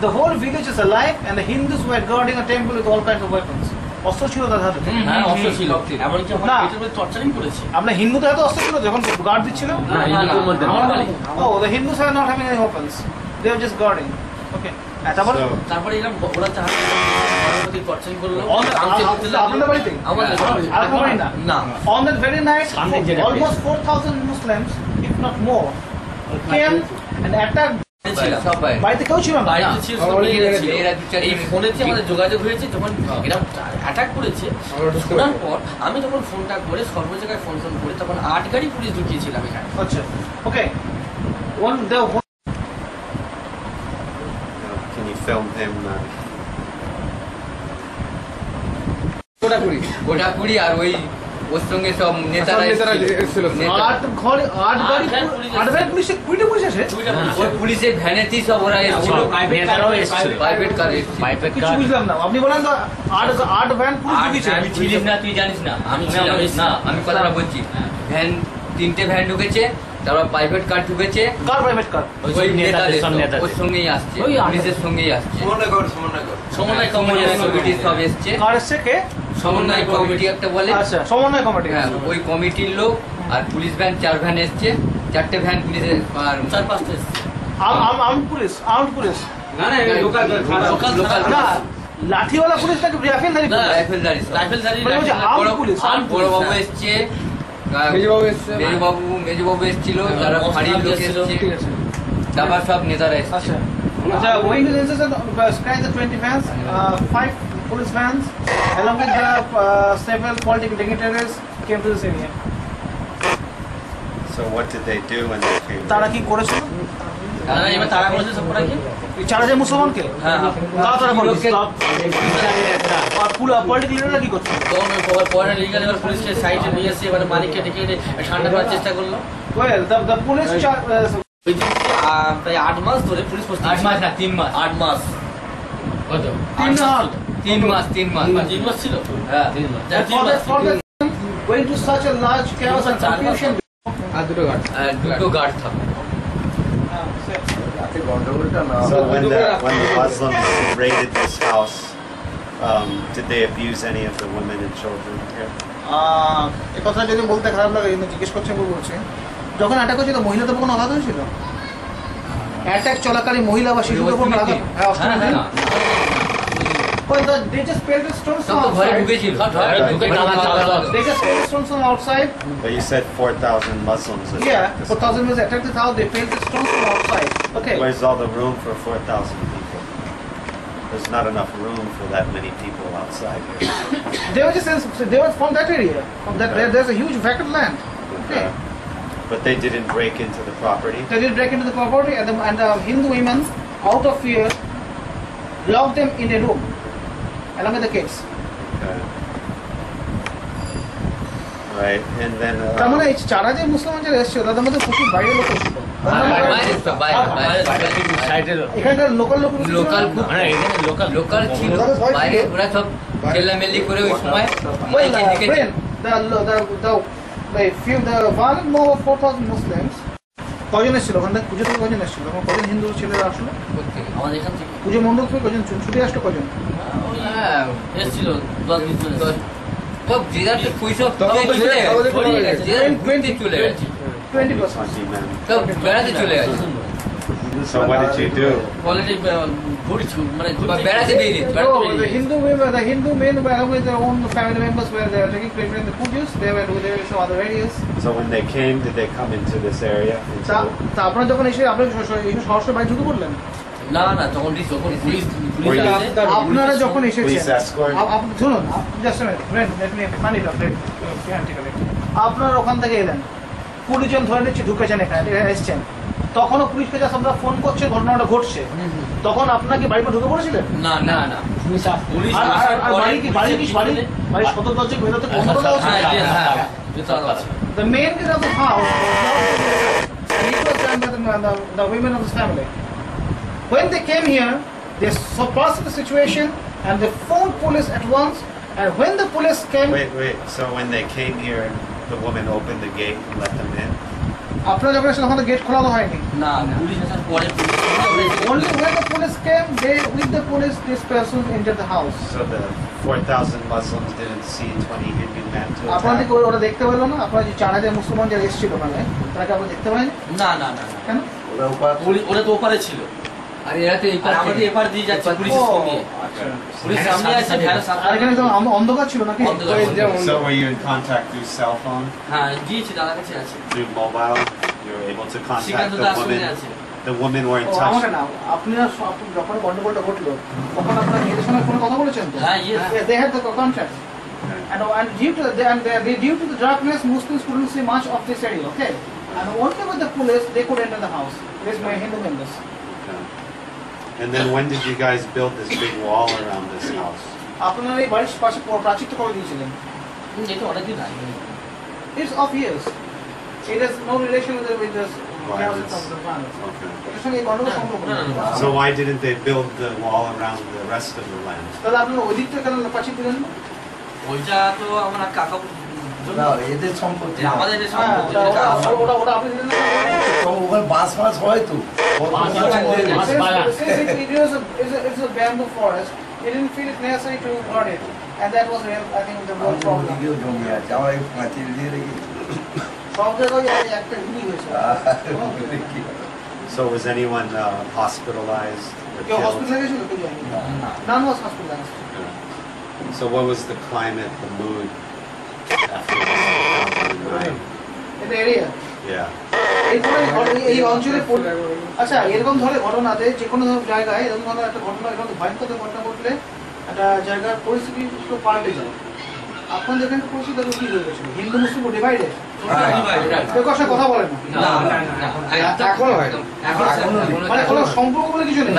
The whole village is alive, and the Hindus were guarding a temple with all kinds of weapons. অস্ত্র ছিল তাদের হাতে হ্যাঁ অস্ত্র ছিল এমনকি পেটের মধ্যে টর্চারিং করেছে আমরা হিন্দুদের হাতে অস্ত্র ছিল যখন গার্ড দিচ্ছিল না হিন্দুদের মধ্যে the Hindus are not having any weapons. They are just guarding. Okay. তারপরে এরকম ওরা টর্চারিং করলো আপনাদের বাড়িতে না on that very night almost 4,000 Muslims if not more came and attacked. বাড়িতে কেউ ছিল না এই ফোনেতে আমাদের যোগাযোগ হয়েছে যখন এরা অ্যাটাক করেছে শোনার পর আমি যখন ফোনটা করে সর্ব জায়গায় ফোন করে তখন 8 গাড়ি পুলিশ ঢুকিয়েছিলাম এখানে আচ্ছা ওকে Can you film him? গোটাকুড়ি আর ওই ওর সঙ্গে সব নেতারা পুলিশের ভ্যানেতেই সব ওরা এসেছিল প্রাইভেট কারে বুঝলাম না আপনি বলেন তো 8 ভ্যান আমি ছিলাম না তুই জানিস না আমি কথাটা বলছি ভ্যান 3টে ভ্যান ঢুকেছে তারপর প্রাইভেট কার ঢুকেছে কার প্রাইভেট কার ওই নেতাদের ওর সঙ্গেই আসছে পুলিশের সঙ্গেই আসছে সমন্বয় কমিটির সব এসছে কার এসছে কে সমন্বয় কমিটি একটা বলে, আচ্ছা সমন্বয় কমিটি। হ্যাঁ ওই কমিটির লোক আর পুলিশ ভ্যান 4 ভ্যান এসছে, 4টে ভ্যান পুলিশের আর 4-5টা এসছে। আর্মড পুলিশ, আর্মড পুলিশ না না লোকাল লোকাল না, লাঠিওয়ালা পুলিশ নাকি রাইফেলধারী পুলিশ? রাইফেলদারি মানে ওই যে আর্মড পুলিশ, আর্মড পুলিশ। বড়বাবু এসছে, মেজবাবু তারা ফাঁড়ির লোক এসছে, ঠিক আছে। তারপর সব নেতারা এসছে। আচ্ছা the going to the incident describe the 20 vans, 5 police vans along with the several political dignitaries came to this area. So what did they do when they came? তারা কি করেছিল? তারা করেছে সব করাকে, এই 4000 মুসলমানকে হ্যাঁ তারা করেছে। আর পলিটিক্যাল লিডাররা কি করছে? পরে লিগাল এবার পুলিশকে সাইডে নিয়ে এসে এবার মালিককে ডেকে ঠান্ডা করার চেষ্টা করলো। Well, the police প্রায় 8 মাস ধরে পুলিশ 8 মাস না 3 মাস 8 মাস কত 3 মাস 3 মাস ছিল হ্যাঁ 3 মাস for the going to such a large chaos and confusion. আর দুটো গার্ড থাকে। So when the Muslims raided this house, did they abuse any of the women and children here? এই কথা যদি বলতে খারাপ লাগে কিন্তু জিজ্ঞেস করছে বলছে যখন অ্যাটাক হয়েছিল মহিলাদের কোনো আঘাত হয়েছিল? অ্যাটাক চলাকালীন মহিলা বা শিশুদের উপর আঘাত? হ্যাঁ অস্ট্রেলিয়াতে they just pelted stones from ঘরে outside. ঢুকেছিল They just pelted stones from outside. But you said 4,000 Muslims. Yeah, 4,000 was attacked the house. They pelted stones from outside. Okay. Where's all the room for 4,000 people? There's not enough room for that many people outside here. They were just they were from that area. From that there's a huge vacant land. Okay. But they didn't break into the property. They did break into the property and the Hindu women, out of fear, locked them in a room along with the kids. Okay. Right, and then. তার মানে এই চারা যে মুসলমান যারা এসেছিল তাদের মধ্যে প্রচুর বাইরের লোক ছিল। এখানকার লোকাল লোক লোকাল ছিল বাইরে ওরা সব চেল্লামেল্লি করে ওই সময় the violent mob of 4,000 Muslims. কজন এসেছিল ওখান থেকে পুজো থেকে? কজন এসেছিল? কজন হিন্দু ছেলেরা আসলো আমাদের এখান থেকে? পুজো মণ্ডপ থেকে কজন ছুটে আসলো? কজন এসেছিল 10-20 সব যে যার পয়সা চলে গেছে 20%. 20 men. সব বেড়াতে চলে গেছে। So what did you do? বেড়াতে বেরিয়ে The Hindu men were along with their own family members were they were taking place in the pujas. They were doing some other areas. So when they came, did they come into this area? তা আপনারা যখন এসে আপনারা সরাসরি বাড়ি ঢুকে পড়লেন? না না তখন পুলিশ আপনারা যখন Police এসেছেন escort? শুনুন জাস্ট আপনারা ওখান থেকে এলেন, 20 জন ধরে নিচ্ছে ঢুকেছেন এখানে এসছেন, তখনও পুলিশকে যা আপনারা ফোন করছে ঘটনাটা ঘটছে, তখন আপনারা কি বাড়িতে ঢুকে পড়েছিলেন? না না না বাড়ির সদর দরজা বেরোতে বন্ধ করা হচ্ছে? The main gate of the house was done by the women of this family. When they came here, they surpassed the situation and they phoned police at once. And when the police came, Wait. So when they came here, the woman opened the gate and let them in? আপনারা যখন এসে তখন gate খোলা হয়নি? না police আসার পরে Only when the police came, they with the police this person entered the house. So the 4,000 Muslims didn't see 20 Hindu men to আপনাদেরকে attack? ওরা দেখতে পেলো না? আপনারা যে 4,000 মুসলমান যারা এসেছিল ওখানে তাকে আপনারা দেখতে পারেন? না না না কেন? ওরা তো ওপারে ছিল আর এরা তো আমাদের এপার দিয়ে যাচ্ছে পুলিশের সঙ্গে পুলিশ সামনে আছে আর এখানে তো অন্ধকার ছিল নাকি? So were you in contact through cell phone? হ্যাঁ দিয়েছি দাদার কাছে আছে Through mobile? You were able to contact সেখানে তো the তার woman? সঙ্গে আছে The women were in touch? আমাকে না, আপনারা যখন গন্ডগোলটা ঘটলো তখন আপনারা মেয়েদের সঙ্গে ফোনে কথা বলেছেন তো? হ্যাঁ yes They had the contact. And due to the darkness, Muslims couldn't see much of this area. Okay, and only with the police they could enter the house. There's my Hindu members. Okay. And then when did you guys build this big wall around this house? আপনারা এই বাড়ির পাশে প্রাচীর করে দিয়েছিলেন? এটা অনেকদিন আগে It's of years. It has no relation with this Violence. violence. Okay. এটার সঙ্গে এই গন্ডগোল সম্পর্ক নেই। So why didn't they build the wall around the rest of the land? তাহলে আপনারা ওই দিকটা কেন প্রাচীর দিলেন না? ওইটা তো আমরা কাকা না, এদের সম্পত্তি না। আমাদের যে হ্যাঁ, সম্পত্তি ওটা আপনি দিলেন না? ওখানে বাস ফাস হয় তো Since it is a bamboo forest, he didn't feel it necessary to burn it, and that was real, I think, the real problem. ওদিকেও জমি আছে আমার এই পাঁচিল দিয়ে রেখেছি সব জায়গায় একটা গুলি হয়েছে। So was anyone hospitalized or কেউ killed? হসপিটালে গেছিল? কেউ যায়নি। None was hospitalized. So what was the climate, the mood after this 2009? In the area. Yeah. এই অঞ্চলে আচ্ছা এরকম ধরনের ঘটনাতে যে কোনো জায়গায় এরকম ধরনের একটা ঘটনা এরকম ভয়ঙ্কর ঘটনা ঘটলে একটা জায়গার পরিস্থিতি একটু পাল্টে যায়। আপনাদের এখানে পরিস্থিতি কি হয়ে গেছিল? হিন্দু মুসলিম ডিভাইডেড, কেউ কার সাথে কথা বলে না, এখন হয় মানে কোনো সম্পর্ক বলে কিছু নেই,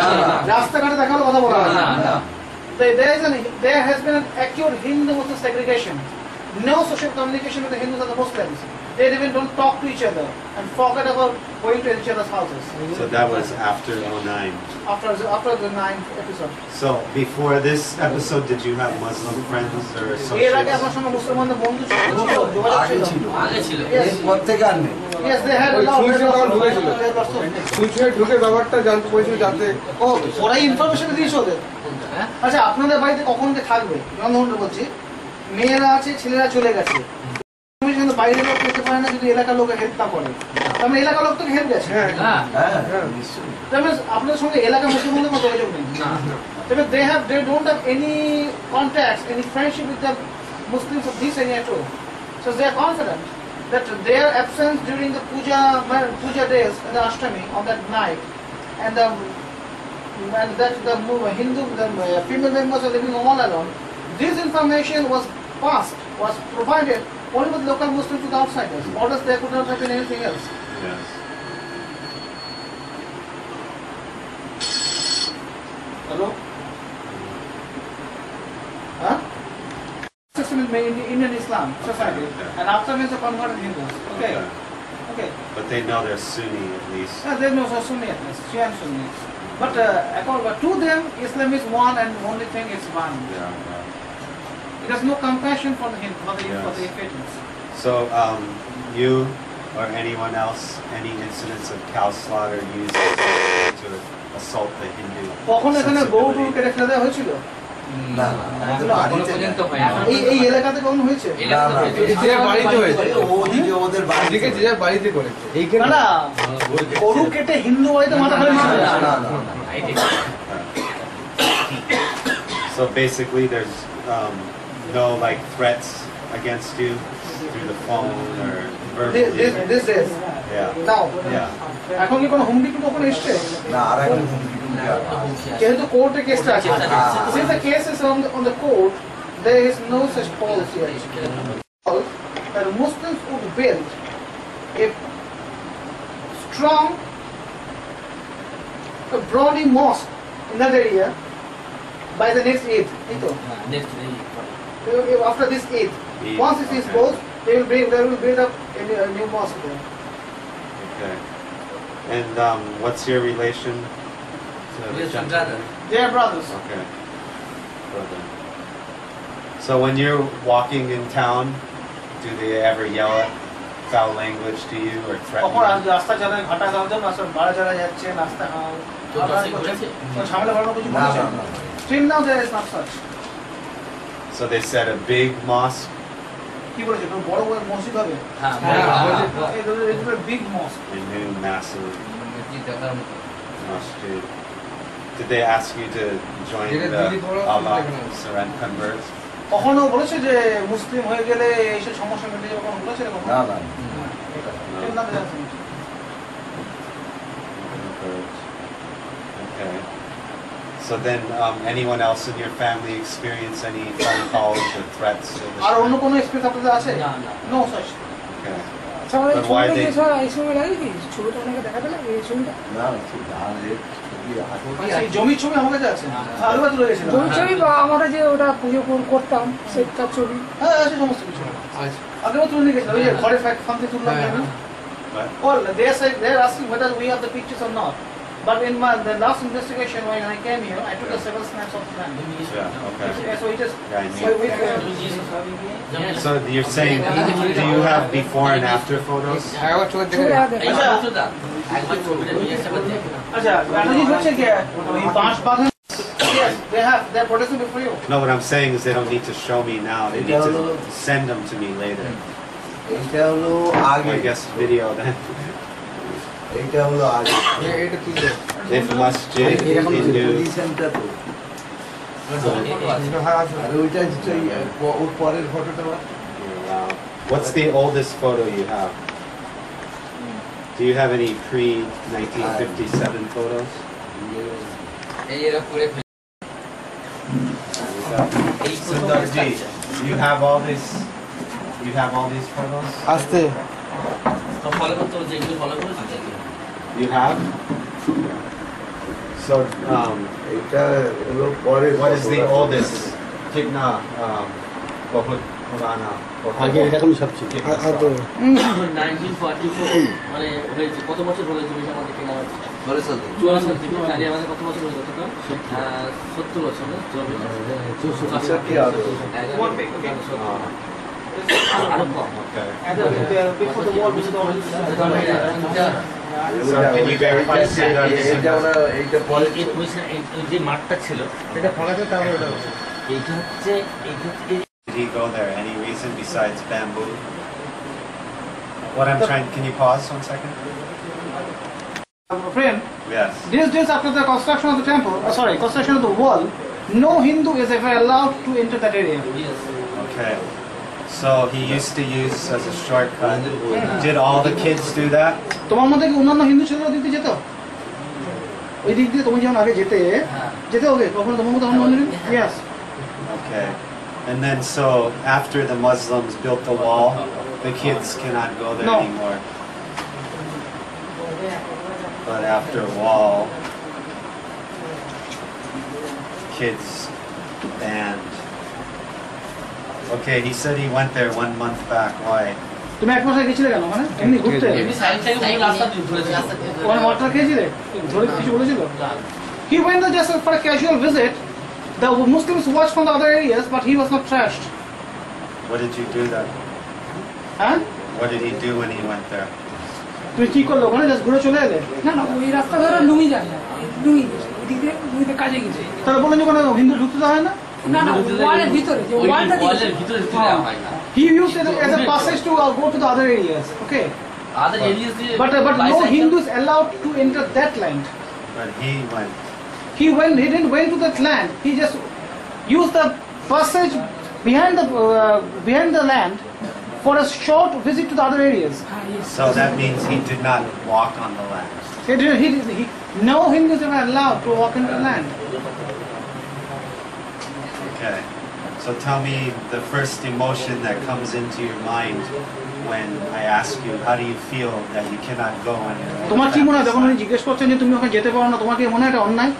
রাস্তাঘাটে দেখা হলে কথা বলা হয় না। There has been an acute Hindu-Muslim segregation. No social communication with the Hindus and the Muslims. They even don't talk to each other and forget about going to each other's houses. So that was after 2009. After the 9th episode. So before this episode, did you have Muslim friends or এর আগে associates? আপনার সঙ্গে মুসলমানদের বন্ধু ছিল, যোগাযোগ আগে ছিল। ছিল আগে ছিল এরপর থেকে আর নেই Yes, they had a lot of সুইচে ঢুকে ব্যাপারটা জানতে পেরেছিল যাতে ও ওরাই ইনফরমেশন দিয়েছে ওদের। আচ্ছা আপনাদের বাড়িতে কখন কে থাকবে? যেমন বলছি মেয়েরা আছে, ছেলেরা চলে গেছে, তুমি কিন্তু বাইরে লোক যেতে পারে না যদি এলাকার লোক হেল্প না করে। তার মানে এলাকার লোক তো হেল্প গেছে। হ্যাঁ হ্যাঁ নিশ্চয়ই তার মানে আপনাদের সঙ্গে এলাকার মুসলমানদের কোনো যোগাযোগ নেই। তবে they don't have any contacts, any friendship with the Muslims of this area too. So they are confident that their absence during the puja days and the Ashtami on that night, and that the Hindu female members are living all alone. This information was provided only with local Muslims to the outsiders. Orders there could not have been anything else. Yes. Hello? Huh? System in Indian Islam society, and after means the converted Hindus. Okay. Okay. But they know they're Sunni at least. There is no Sunni at least, Shia and Sunni. But to them, Islam is one and only thing is one. Yeah. There's no compassion for the Hindu, for the Ephesians. So you or anyone else, any incidents of cow slaughter used to assault the Hindu কখন এখানে গরু sensibility? কেটে ফেলে দেওয়া হয়েছিল? না আমাদের এখনো বাড়িতে পর্যন্ত হয় না এই এলাকাতে কখন হয়েছে? না না যে বাড়িতে হয়েছে ওদিকে ওদের বাড়িতে যে যার বাড়িতে করেছে এইখানে না গরু কেটে হিন্দু বাড়িতে মাথা ফেলে দিয়েছে? না না So basically, there's no like threats against you through the phone or verbally. This days. Yeah. Now. Yeah. এখন কি কোনো হুমকি কি কখনো এসছে? না আর এখন হুমকি টুমকি আর না। যেহেতু কোর্টে কেসটা আছে, since the case is on the court, there is no such policy that Muslims would build a strong, a brawny mosque in that area by the next Eid. After this Eid, once it is closed, they will build up a new mosque there. Okay. And what's your relation to the gentleman? They are brothers. Okay. Brother. So when you're walking in town, do they ever yell at foul language to you or threaten কখন you? রাস্তা চালায় ঘাটা খাওয়ার জন্য আসলে বাড়া চালা যাচ্ছে রাস্তা ঝামেলা করার কিছু বলেছে? Still now there is not such. So they said a big mosque. কি বলেছে বড় বড় মসজিদ হবে? It will be a big mosque. A new massive দেখার মতো masjid. Did they ask you to join the Allah surrender converts? কখনো বলেছে যে মুসলিম হয়ে গেলে এইসব সমস্যা মিটে যাবে কখনো বলেছে কখনো? না না Till now there is not. Okay. So then, anyone else in your family experience any phone calls or threats? আর অন্য কোনো এক্সপেরিয়েন্স আপনাদের আছে? No such. Okay. আচ্ছা আমাদের But why ছবিটা they- কি সব এই সময় লাগে কি ছবিটা অনেকে দেখাতে লাগে এই ছবিটা না ঠিক আছে আচ্ছা, এই জমির ছবি আমার কাছে আছে। আলুয়া তুলে গেছিল। জমি ছবি বা আমরা যে ওটা পুজো করতাম সেটার ছবি হ্যাঁ আছে সমস্ত কিছু। আগেও তুলে নিয়ে গেছিল ওই যে ঘরে ফান্তি তুললাম আমি। What? Well, they are asking whether we have the pictures or not. But in the last investigation when I came here, I took several snaps of the land. Yeah. Okay. Yeah, so it is. Yeah, I So need- So you're saying, do you have before and after photos? একবার চোখের দেখে আচ্ছা, একটা জিনিস হচ্ছে কি ওই বাঁশ বাগান Yes, they're protesting before you. No, what I'm saying is they don't need to show me now. They need to send them to me later. এটা হলো আগে I guess video then. এটা হলো আগে এটা কি রে? If masjid Hindu. পজিশনটা তো আর ওইটা যেটা ওর পরের ফটোটা Wow. What's the oldest photo you have? Do you have any pre-1957 photos? এই এরা করে ফেলে এই Sundarji, you have all this. You have all these photos. আস্তে তো ফলো করতে হবে যেগুলো ফলো করেছে You have. So, এটা হলো পরের what is the oldest? Kitna, Bahut Purana. আগে এরকম সব ছিল 1944 মানে হয়েছে কত বছর হয়েছে বেশ আমাদের কেনা হচ্ছে 44 সাল থেকে আগে আমাদের কত বছর হয়েছে তখন 70 বছর না Okay. আরো কম before the war was over. So, can you verify that? এটা ওরা এইটা পরে এই পয়সা এই যে মাঠটা ছিল এটা ফাঁকাতে তাহলে এটা এইটা হচ্ছে Did he go there? Any reason besides bamboo? What I'm trying. Can you pause 1 second? Friend, Yes. these days after the construction of the temple, construction of the wall, no Hindu is ever allowed to enter that area. Okay. So he used to use as a shortcut. Did all the kids do that? তোমার মধ্যে কি অন্যান্য হিন্দু ছেলেরা দিতে যেত ওই দিক দিয়ে তুমি যখন আগে যেতে হবে কখনো তোমার মধ্যে অন্য yes Okay. And then so after the Muslims built the wall, the kids cannot go there No. anymore. But after a wall, kids banned. Okay, he said he went there 1 month back. Why? তুমি এক মাস আগে গেছিলে কেন মানে এমনি ঘুরতে এমনি side থেকে পুরো রাস্তা দিয়ে ঘুরেছে ওখানে মটর খেয়েছিলে ধরে কিছু বলেছিল He went there just for a casual visit. The Muslims watched from the other areas, but he was not trashed. What did you do then? হ্যাঁ What did he do when he went there? তুমি কি করলে ওখানে just ঘুরে চলে এলে না না ওই রাস্তা ধরে লুঙ্গি যায় না লুঙ্গি এদিক দিয়ে লুঙ্গিতে কাজে গেছে তাহলে বলেন যে কোনো হিন্দু ঢুকতে দেওয়া হয় না না না ওয়ালের ভিতরে যে ওয়ালটা ওয়ালের ভিতরে ঢুকে হয় না He used it as a passage to go to the other areas. Okay. Other areas দিয়ে But no Hindus allowed to enter that land. But he went. He didn't went to that land. He just used the passage behind the land for a short visit to the other areas. So that means he did not walk on the land. No Hindus are allowed to walk into the land. Okay. So tell me the first emotion that comes into your mind when I ask you, how do you feel that you cannot go on your own তোমার কি মনে হয় path? যখন উনি জিজ্ঞেস করছেন যে তুমি ওখানে যেতে পারো না তোমার কি মনে হয় এটা অন্যায়?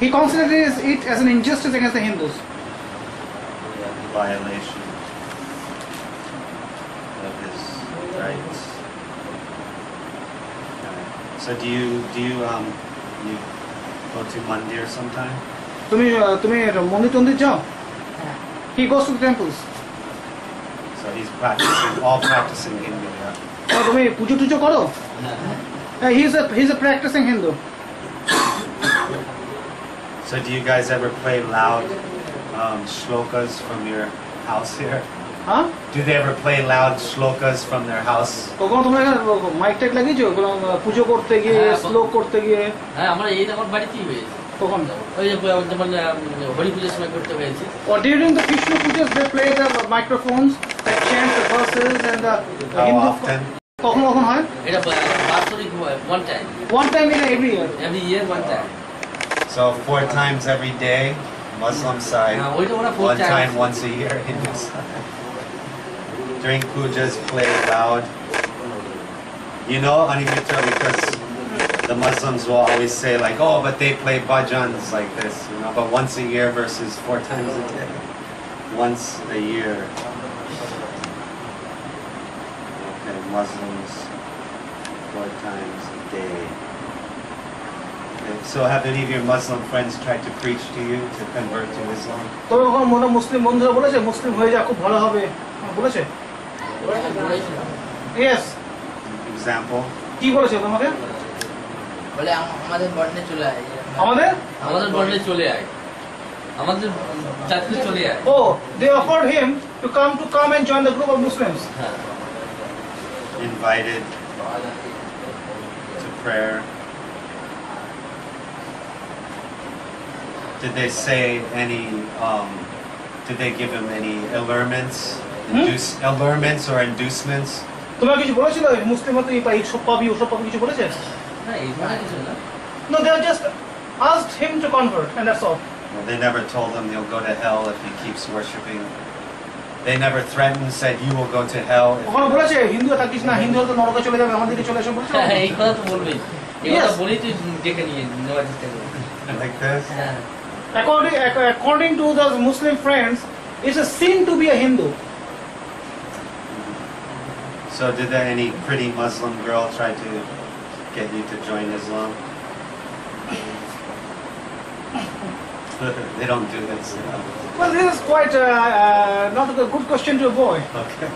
He considers it as an injustice against the Hindus. Violation of his rights. Okay. So do you go to mandir sometime? তুমি মন্দির টন্দির যাও? He goes to the temples. So he's practicing Hindu. Yeah? তুমি পুজো টুজো করো? He's a practicing Hindu. So do you guys ever play loud shlokas from your house here? Huh? Do they ever play loud shlokas from their house? কখনো তোমরা mic টাইক লাগিয়েছো পুজো করতে গিয়ে শ্লোক করতে গিয়ে? হ্যাঁ আমরা এই আমার বাড়িতেই হয়েছে কখন? ওই যে যেমন হরি পূজার সময় করতে হয়েছে Or during the Krishna pujas they play the microphones that chant the verses and the How Hindu. often? কখন হয়? এটা বাৎসরিক one time One time in every year. every year one time So 4 times every day, Muslim side. ওইটা ওরা 4 One time once a year, Hindu side. During pujas, play loud. You know, Animitra, because the Muslims will always say like, oh, but they play bhajans like this, you know, but once a year versus 4 times a day. Once a year. Okay, Muslims 4 times a day. Okay, so have any of your Muslim friends tried to preach to you to convert to Islam? তো কখন মনে মুসলিম বন্ধুরা বলেছে মুসলিম হয়ে যা খুব ভালো হবে বলেছে? Yes. Example? কি বলেছে তোমাকে? বলে আমাদের বর্ণে চলে আয় আমাদের বর্ণে চলে আয় আমাদের জাতিতে চলে আয় Oh, they offered him to come and join the group of Muslims. Invited to prayer. Did they say any, did they give him any allurements? Allurements or inducements? তোমরা কিছু বলেছিল মুসলিম হতে এই সব পাবি ওসব পাবি কিছু বলেছে? না এই ধরনের কিছু না No, they just asked him to convert and that's all. Well, they never told him he'll go to hell if he keeps worshiping. They never threatened, said you will go to hell. ওখানে বলেছে হিন্দু থাকিস না হিন্দু হলে তো নরকে চলে যাবে আমাদের দিকে চলে এসে বলছে এই কথা তো বলবেই এই কথা বলেই তো ডেকে নিয়ে নেওয়ার চেষ্টা করবে Like this? According to the Muslim friends, it's a sin to be a Hindu. So did any pretty Muslim girl try to get you to join Islam? They don't do this. Well, this is quite not a good question to a boy. Okay.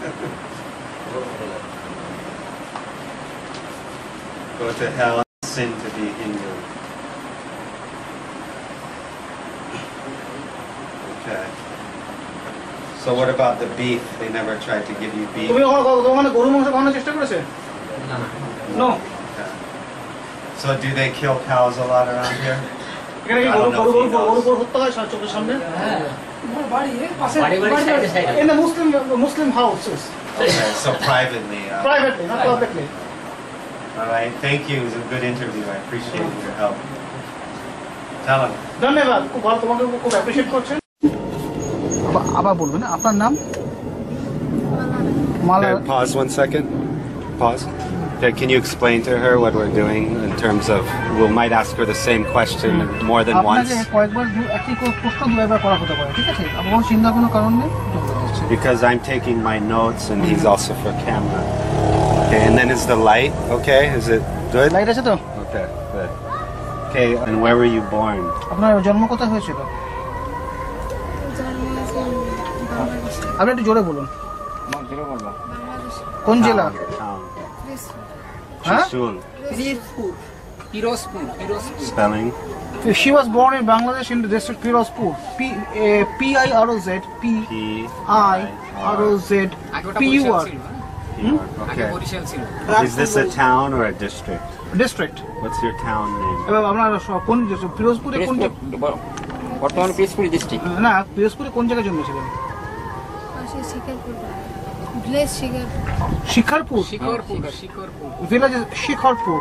Go to hell, sin to be Hindu. Okay. So what about the beef? They never tried to give you beef? তুমি ওখানে গরু মাংস খাওয়ানোর চেষ্টা করেছে? No. Okay. So do they kill cows a lot around here? এখানে কি গরু হত্যা হয় চোখের সামনে? In the Muslim houses. Okay, so privately. Privately, not publicly. All right, thank you. It was a good interview. I appreciate your help. Tell him. ধন্যবাদ খুব ভালো তোমাকে খুব অ্যাপ্রিশিয়েট করছেন আবার বলবেন আপনার নাম Okay, pause 1 second. Pause. Okay, can you explain to her what we're doing in terms of, we might ask her the same question more than once? আপনাকে কয়েকবার একই প্রশ্ন দুইবার করা হতে পারে ঠিক আছে আপনার চিন্তা কোনো কারণ নেই Because I'm taking my notes and he's also for camera. Okay, and then is the light okay? Is it good? Light আছে তো Okay, good. Okay, and where were you born? আপনার জন্ম কোথায় হয়েছিল আপনি একটু জোরে বলুন কোন জেলা Town. হ্যাঁ Trishul. Pirozpur. Spelling? She was born in Bangladesh in the district Pirozpur. P-I-R-O-Z P-I-R-O-Z P-U-R. Okay. Is this a town or a district? District. What's your town name? এবার আপনার কোন পিরোজপুরে কোন বর্তমান পিরোজপুর ডিস্ট্রিক্ট না পিরোজপুরে কোন জায়গায় জন্মেছিলেন শিখারপুর village শিখারপুর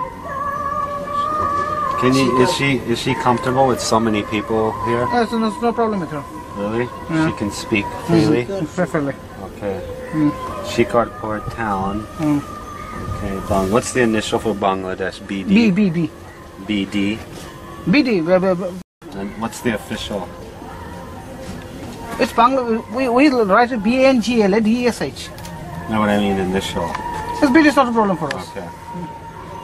Can you, is she comfortable with so many people here? Yes, there's no problem with her. Really? She can speak freely? Preferably. Okay. Shikarpur town. Okay, what's the initial for Bangladesh? BD? B. BD. BD. And what's the official? It's Bangladesh. We write it B-A-N-G-L-A-D-E-S-H. No, what I mean initial. It's BD is not a problem for us. Okay.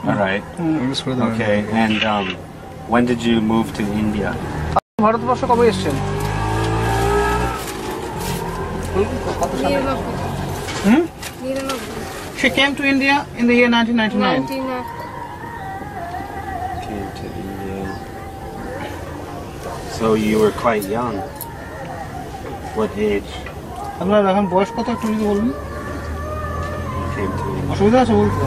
All right. Okay, and when did you move to India? Bharatvarsha কবে এসেছেন She came to India in the year 1999. Came to India. So you were quite young. What age? আপনার এখন বয়স কত একটু যদি বলুন You came to India. অসুবিধা আছে বলতে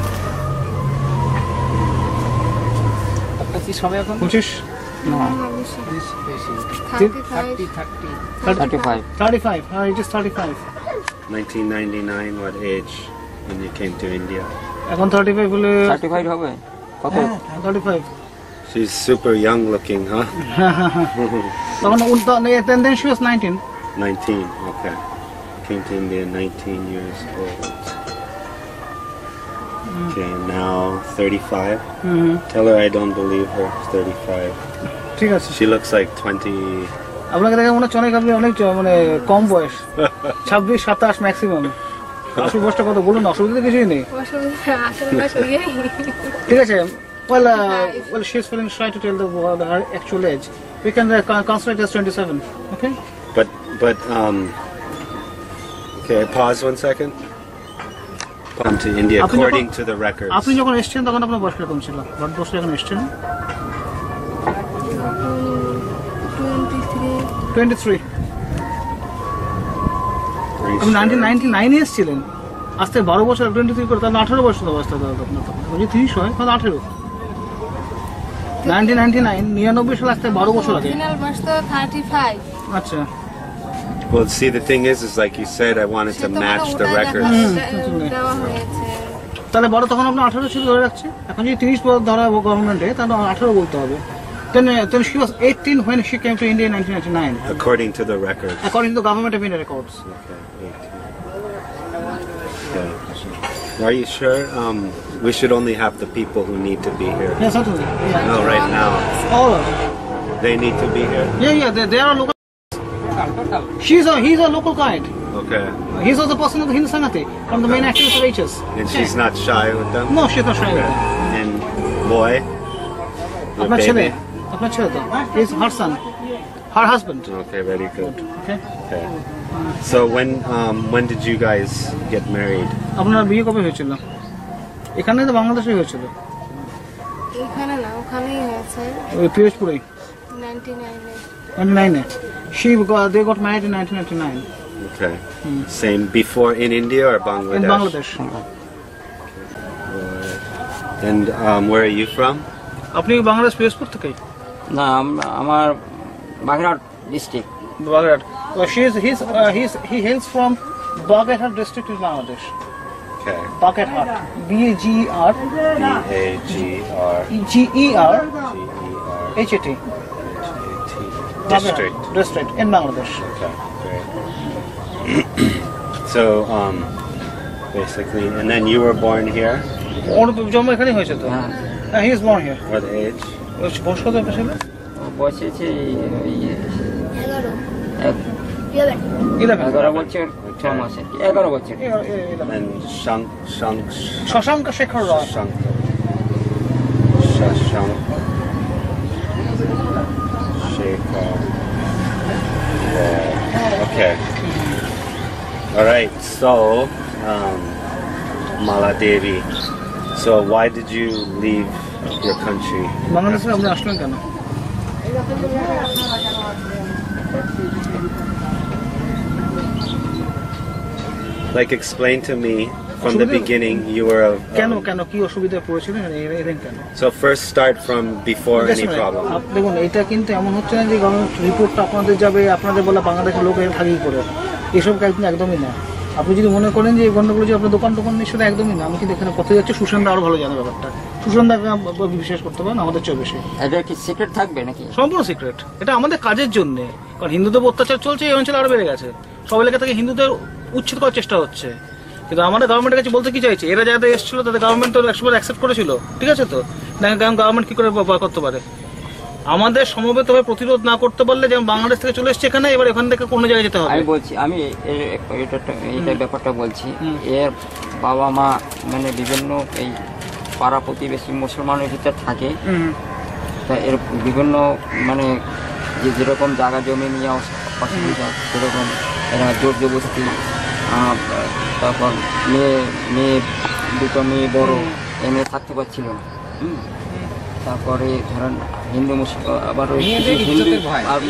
কি সবাই এখন 25 না 35 it is 35 1999, what age when you came to India? এখন 35 বলে 35 হবে কত 35 She's super young looking, huh? তখন then she was 19 19, okay. Came to India 19 years old. Okay, now 35. Tell her I don't believe her. 35. ঠিক আছে She looks like 20. আপনাকে দেখে মনে হচ্ছে অনেক মানে কম বয়স 26 27 ম্যাক্সিমাম আসল বয়সটা কত বলুন অসুবিধা কিছুই নেই ঠিক আছে well she's feeling shy to tell her actual age we can consider it as 27 okay But okay, pause 1 second. Come to India according to the records. আপনি যখন এসেছেন তখন আপনার বয়স কিরকম ছিল ভারতবর্ষে যখন এসেছেন 23 আপনি 1999 এসেছিলেন, আজ থেকে 12 বছর 23 করে তাহলে 18 বছর অবস্থা দাদা আপনার। যদি 30 হয় তাহলে 18। 1999 99 সাল, আজ থেকে 12 বছর আগে। অরিজিনাল মাস তো 35 আচ্ছা Well, see, the thing is like you said, I wanted to match the records. দেওয়া হয়েছে। তাহলে বড় তখন আপনার 18 ছিল ধরে রাখছে, এখন যদি 30 বছর ধরা গভর্নমেন্টে তাহলে 18 বলতে হবে। Then she was 18 when she came to India in 1999. According to the records. According to the government of India records. Okay, 18. Okay. Are you sure? We should only have the people who need to be here. Yes, certainly. Yeah. No, right now. All of them. They need to be here. Yeah, they are local. He's a local guide. Okay. He's also the person of the Hindu Sanghati, from the main activist of HS. And she's not shy with them? No, she's not shy with them. And boy? Your আপনার ছেলে, baby? আপনার ছেলে তো, he's her son, her husband. Okay, very good. Okay. Okay. So when did you guys get married? আপনার বিয়ে কবে হয়েছিল? এখানে তো বাংলাদেশে হয়েছিল। এখানে না, ওখানেই হয়েছে ওই পিরোজপুরেই। 99 They got married in 1999 Okay. Same before in India or Bangladesh? in Bangladesh. And where are you from? আপনি কি বাংলাদেশ পিরোজপুর থেকে? না আমার Bagerhat district. Bagerhat. He hails from Bagherhat district in Bangladesh. Okay. Bagherhat. B-A-G-E-R. G-E-R. G-E-R-H-A-T. District. District in Bangladesh. Okay, great. So, basically, and then you were born here? ওর জন্ম এখানেই হয়েছে তো? হ্যাঁ, he is born here. What age? বয়স কত আপনার ছিল? বয়স হচ্ছে 11 বছর 6 মাসে, 11 বছর। And Shashanka Shekhar Roy. Shashank Shekhar. Okay. All right. So, Maladevi. So, why did you leave your country? বাংলাদেশে আপনি আসলেন কেন? Like, explain to me from the beginning. You were a. কেন কি অসুবিধা পড়েছিলেন এলেন কেন? So first start from before any problem. দেখুন এটা কিন্তু এমন হচ্ছে না যে গভর্নমেন্ট রিপোর্টটা আপনাদের যাবে, আপনাদের বলা বাংলাদেশের লোক ভাগি করে, এসব কিন্তু একদমই না। আপনি যদি মনে করেন যে এই গন্ডগুলো যে আপনার দোকান নিশ্চয় একদমই না। আমি কিন্তু এখানে কোথায় যাচ্ছে সুশান্ত আরো ভালো জানে ব্যাপারটা। সুশান্তকে বিশ্বাস করতে পারেন আমাদের চেয়ে বেশি। এটা কি সিক্রেট থাকবে নাকি? সম্পূর্ণ সিক্রেট। এটা আমাদের কাজের জন্য, কারণ হিন্দুদের অত্যাচার চলছে এই অঞ্চলে আরো বেড়ে গেছে। সব এলাকা থেকে হিন্দুদের উচ্ছেদ করার চেষ্টা হচ্ছে, কিন্তু আমাদের গভর্নমেন্টের কাছে বলতে কি চাইছে, এরা যাদের এসেছিল তাদের গভর্নমেন্ট তো একসময় অ্যাকসেপ্ট করেছিল, ঠিক আছে তো? গভর্নমেন্ট কি করে করতে পারে? আমাদের সমবেতভাবে প্রতিরোধ না করতে পারলে, যেমন বাংলাদেশ থেকে চলে এসছে এখানে, এবার এখান থেকে কোনো জায়গায় যেতে হবে। আমি বলছি, আমি এটা ব্যাপারটা বলছি, এর বাবা মা মানে বিভিন্ন এই পাড়া প্রতিবেশী মুসলমানের ভিতর থাকে, তা এর বিভিন্ন মানে যেরকম জায়গা জমি নিয়ে অসুবিধা, সেরকম এরা জোর জবরদস্তি, তারপর দুটো মেয়ে বড় এমনি থাকতে পারছিল না। তারপরে ধরেন হিন্দু আবার হিন্দু আর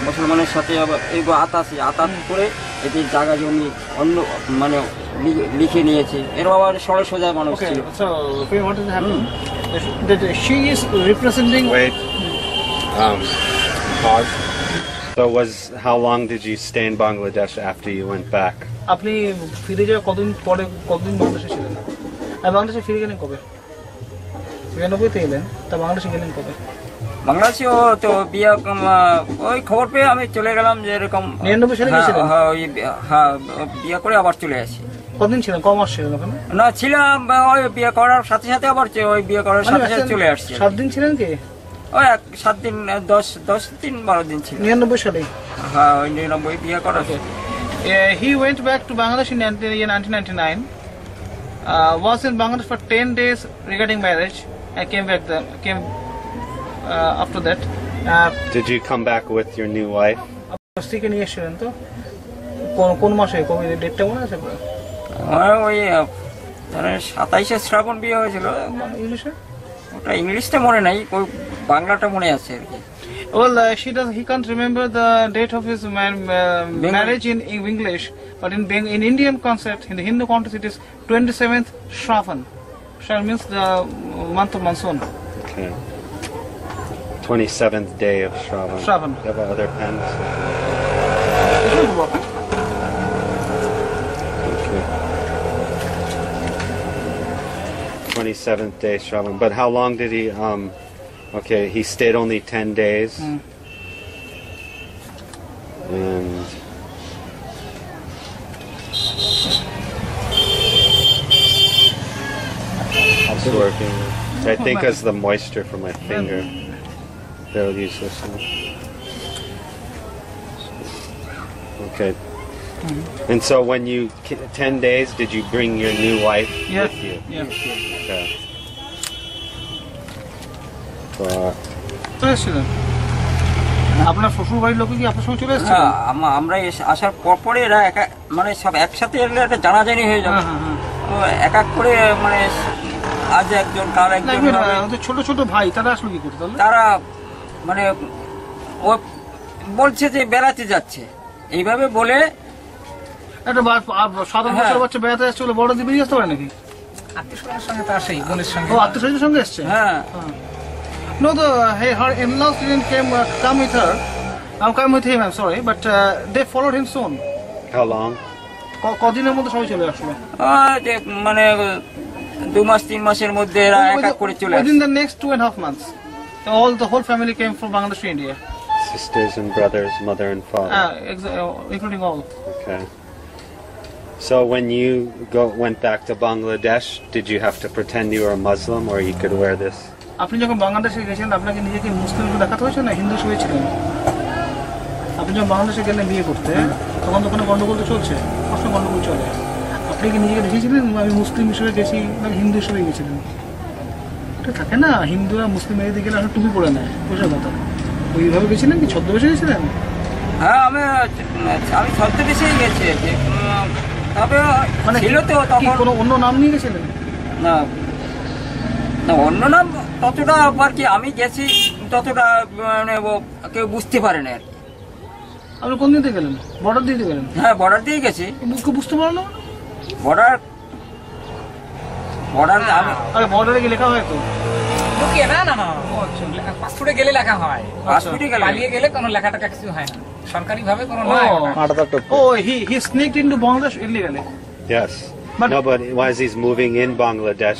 মুসলমানের সাথে আবার এগুলো আতাত করে এদের জায়গা জমি অন্য মানে লিখে নিয়েছে। এর আবার সরে সোজা মানুষ ছিল। How long did you stay in Bangladesh after you went back? আপনি ফিরে যাওয়ার কতদিন বাংলাদেশে ছিলেন? আর বাংলাদেশে ফিরে গেলেন কবে? 99-তে এলেন, তা বাংলাদেশে গেলেন কবে? বাংলাদেশেও তো বিয়ে ওই খবর পেয়ে আমি চলে গেলাম, যে এরকম 99 সালে গেছিলেন? হ্যাঁ, বিয়ে করে আবার চলে আসি। কতদিন ছিলেন? কম আসছিলেন ওখানে? না, ছিলাম ওই বিয়ে করার সাথে সাথে আবার ওই বিয়ে করার সাথে সাথে চলে আসছি। 7 দিন ছিলেন কি? ওই 7 দিন 10 দিন 12 দিন ছিল। 99 সালে? হ্যাঁ, ওই 99 বিয়ে করা। He went back to Bangladesh in 1999. Was in Bangladesh for 10 days regarding marriage. I came back after that. Did you come back with your new wife? স্ত্রীকে নিয়ে এসেছিলেন তো? কোন মাসে, কবে ডেটটা মনে আছে? ওই 27শে শ্রাবণ বিয়ে হয়েছিল। ইংলিশে? ওটা ইংলিশটা মনে নাই, ওই বাংলাটা মনে আছে আর কি। Well, he can't remember the date of his marriage in English, but in Indian concept, in the Hindu context, it is 27th Shravan. Shravan means the month of monsoon. Okay. 27th day of Shravan. Shravan. You have other pens? Okay. 27th day Shravan. But how long did he? Okay, he stayed only 10 days. And it's working. I think as the moisture from my finger. They'll use this one. Okay. And so when you 10 days, did you bring your new wife with you? Yeah. Okay. But চলে এসেছিলেন আপনার শ্বশুর বাড়ির লোকে কি আপনার সঙ্গে চলে এসেছিল? হ্যাঁ, আমরা আসার পরে এরা মানে সব একসাথে এলে একটা জানাজানি হয়ে যাবে। তো এক এক করে মানে আজ একজন কাল একজন ছোট ছোট ভাই তারা আসলে কি করতো? তারা মানে ও বলছে যে বেড়াতে যাচ্ছে, এইভাবে বলে একটা 7 বছর বাচ্চা বেড়াতে আসছে বলে বড় দিবে আসতে পারে নাকি? আত্মীয়স্বজনের সঙ্গে তো আসেই, বোনের সঙ্গে। ও আত্মীয়স্বজনের সঙ্গে এসছে? হ্যাঁ। No, her in-laws didn't come with her. Come with him, I'm sorry, but they followed him soon. how long? কদিনের মধ্যে সবাই চলে আসলো? যে মানে 2 মাস 3 মাসের মধ্যে এরা এক এক করে চলে আসে। Within the next 2.5 months, the whole family came from Bangladesh to India. Sisters and brothers, mother and father. Including all. Okay. So when you went back to Bangladesh, did you have to pretend you were a Muslim, or you could wear this? আপনি যখন বাংলাদেশে গেছেন আপনাকে নিজেকে মুসলিম হিসেবে দেখাতে হয়েছে না হিন্দু হিসেবে ছিলেন? আপনি যখন বাংলাদেশে গেলেন বিয়ে করতে তখন তো কোনো গন্ডগোল তো চলছে, প্রশ্ন গন্ডগোল চলে। আপনি কি নিজেকে দেখেছিলেন আমি মুসলিম হিসেবে গেছি না হিন্দু হিসেবে গেছিলেন? এটা থাকে না, হিন্দুরা মুসলিম মেয়েদের গেলে আসলে টুপি পরে নেয়, পয়সা কথা। ওইভাবে গেছিলেন কি ছদ্মবেশে গেছিলেন? হ্যাঁ, আমি ছদ্মবেশেই গেছি। তবে মানে ছিল তো তখন কোনো অন্য নাম নিয়ে গেছিলেন? না না, অন্য নাম ততটা আর কি আমি গেছি ততটা মানে কেউ বুঝতে পারে না আর কি। আপনি কোন দিতে গেলেন? বর্ডার দিতে গেলেন? হ্যাঁ, বর্ডার দিয়ে গেছি। বুঝতে পারো না? বর্ডার আরে বর্ডারে কি লেখা হয় তো? লুকিয়ে না না না, পাসপোর্টে গেলে লেখা হয়, পাসপোর্টে গেলে পালিয়ে গেলে কোনো লেখা টাকা কিছু হয় না, সরকারি ভাবে কোনো না। Oh, he sneaked into Bangladesh illegally. Yes. No, but as he's moving in Bangladesh,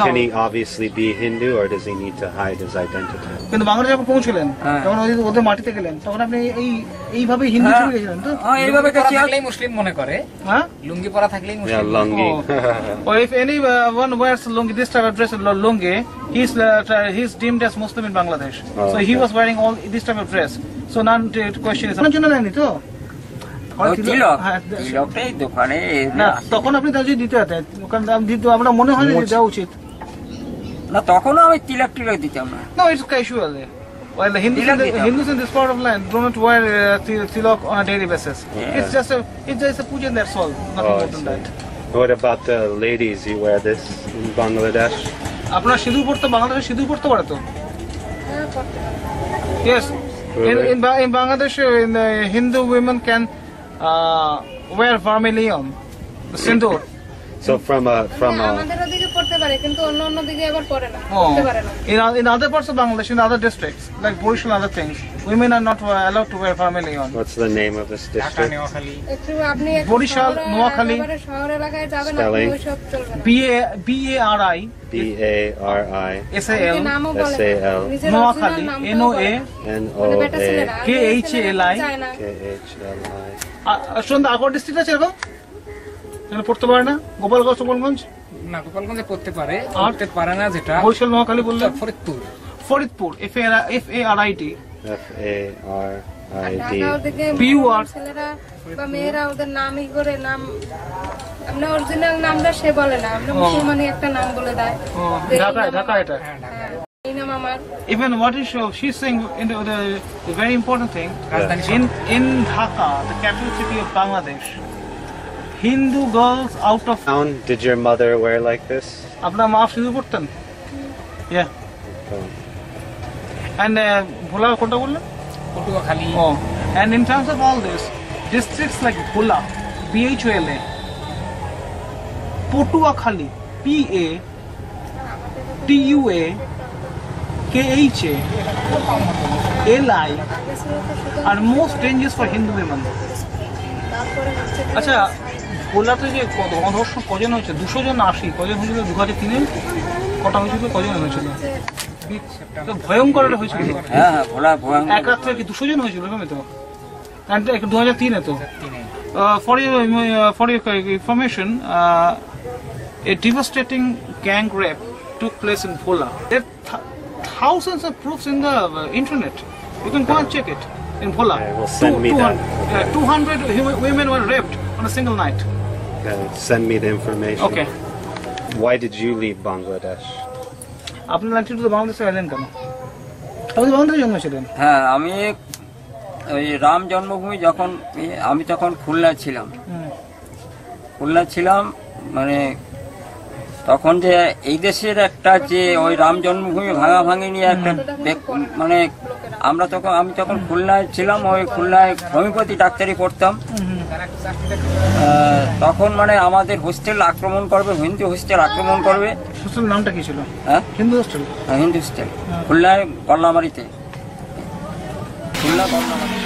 can he obviously be Hindu, or does he need to hide his identity? কিন্তু বাংলাদেশে যখন পৌঁছলেন তখন ওদের মাটিতে গেলেন তখন আপনি এইভাবে হিন্দু হিসেবে গেছিলেন তো? এইভাবে থাকলেই মুসলিম মনে করে, হ্যাঁ, লুঙ্গি পরা থাকলেই মুসলিম। Yeah, lungi. Or if anyone wears lungi, this type of dress, lungi, he's deemed as Muslim in Bangladesh. So he was wearing all this type of dress. So now the question is, আপনার জন্য নেয়নি তো? দোকানে না, তখন আপনি তার যদি দিতে হতেন, আপনার মনে হয় যে দেওয়া উচিত না, তখনও আমি তিলক দিতাম না। No, it's casual. Well, the Hindus in this part of land do not wear tilak on a daily basis. Yeah. It's just a puja, that's all. Nothing more than that. What about the ladies? You wear this in Bangladesh? আপনার সিঁদুর পড়তে বাংলাদেশে সিঁদুর পড়তে পারে তো? Yes. In Bangladesh, Hindu women can wear vermilion, the sindoor. So from a আমাদের ওদিকে পড়তে পারে কিন্তু অন্য দিকে আবার পড়ে না, পড়তে পারে না। In other parts of Bangladesh, in other districts like Borish and other things, women are not allowed to wear vermilion. What's the name of this district? একটু আপনি বরিশাল, নোয়াখালী, শহর এলাকায় যাবেন, Spelling? আপনি ওইসব চলবে না। BARI SAL Noakhali NOA KHALI সন্ধ্যা আগর district আছে এরকম পড়তে পারে না? গোপালগঞ্জ না, গোপালগঞ্জে পড়তে পারে, পড়তে পারে না যেটা বরিশাল নোয়াখালী বললে ফরিদপুর FARIT ছেলেরা বা মেয়েরা ওদের নামই করে নাম, আমরা অরিজিনাল নামটা সে বলে না, আমরা মুসলমানি একটা নাম বলে দেয়। ঢাকা এটা এই নাম আমার। Even what is she's saying in the very important thing in Dhaka, the capital city of Bangladesh, Hindu girls out of town. Did your mother wear like this? আপনার মা সিঁদুর পড়তেন? Yeah. And Bhola kota bolle? Patuakhali Oh. And in terms of all this, districts like Bhola, BHOLA, Potuakhali, PA, TUA, KHA, LI are most dangerous for Hindu women. আচ্ছা ভোলাতে যে অধর্ষ কজন হয়েছে 200 জন 80 কজন হয়েছিল 2003-এ কটা হয়েছিল কজন হয়েছিল তো ভয়ঙ্কর এটা হয়েছিল হ্যাঁ হ্যাঁ ভোলা ভয়ঙ্কর এক রাত্রে কি 200 জন হয়েছিল এরকম তো 2003-এ তো for your information a devastating gang rape took place in Bhola. There are thousands of proofs in the internet. You can go and check it in Bhola. Okay, well, send me that. 200 women were raped on a single night. Okay, send me the information. Okay. Why did you leave Bangladesh? আপনি লাইনটি তো বাংলাদেশে এলেন কেন? আপনি বাংলাদেশে জন্মেছিলেন? হ্যাঁ আমি ওই রাম জন্মভূমি যখন আমি তখন খুলনা ছিলাম মানে তখন যে এই দেশের একটা যে ওই রাম জন্মভূমি ভাঙাভাঙি নিয়ে একটা মানে আমি তখন খুলনায় ছিলাম ওই খুলনায় হোমিওপ্যাথি ডাক্তারি পড়তাম তখন মানে আমাদের হোস্টেল আক্রমণ করবে হিন্দু হোস্টেল আক্রমণ করবে হোস্টেল নামটা কি ছিল? হ্যাঁ হিন্দু হোস্টেল হিন্দু হোস্টেল খুলনায় গল্লামারিতে খুলনা গল্লামারি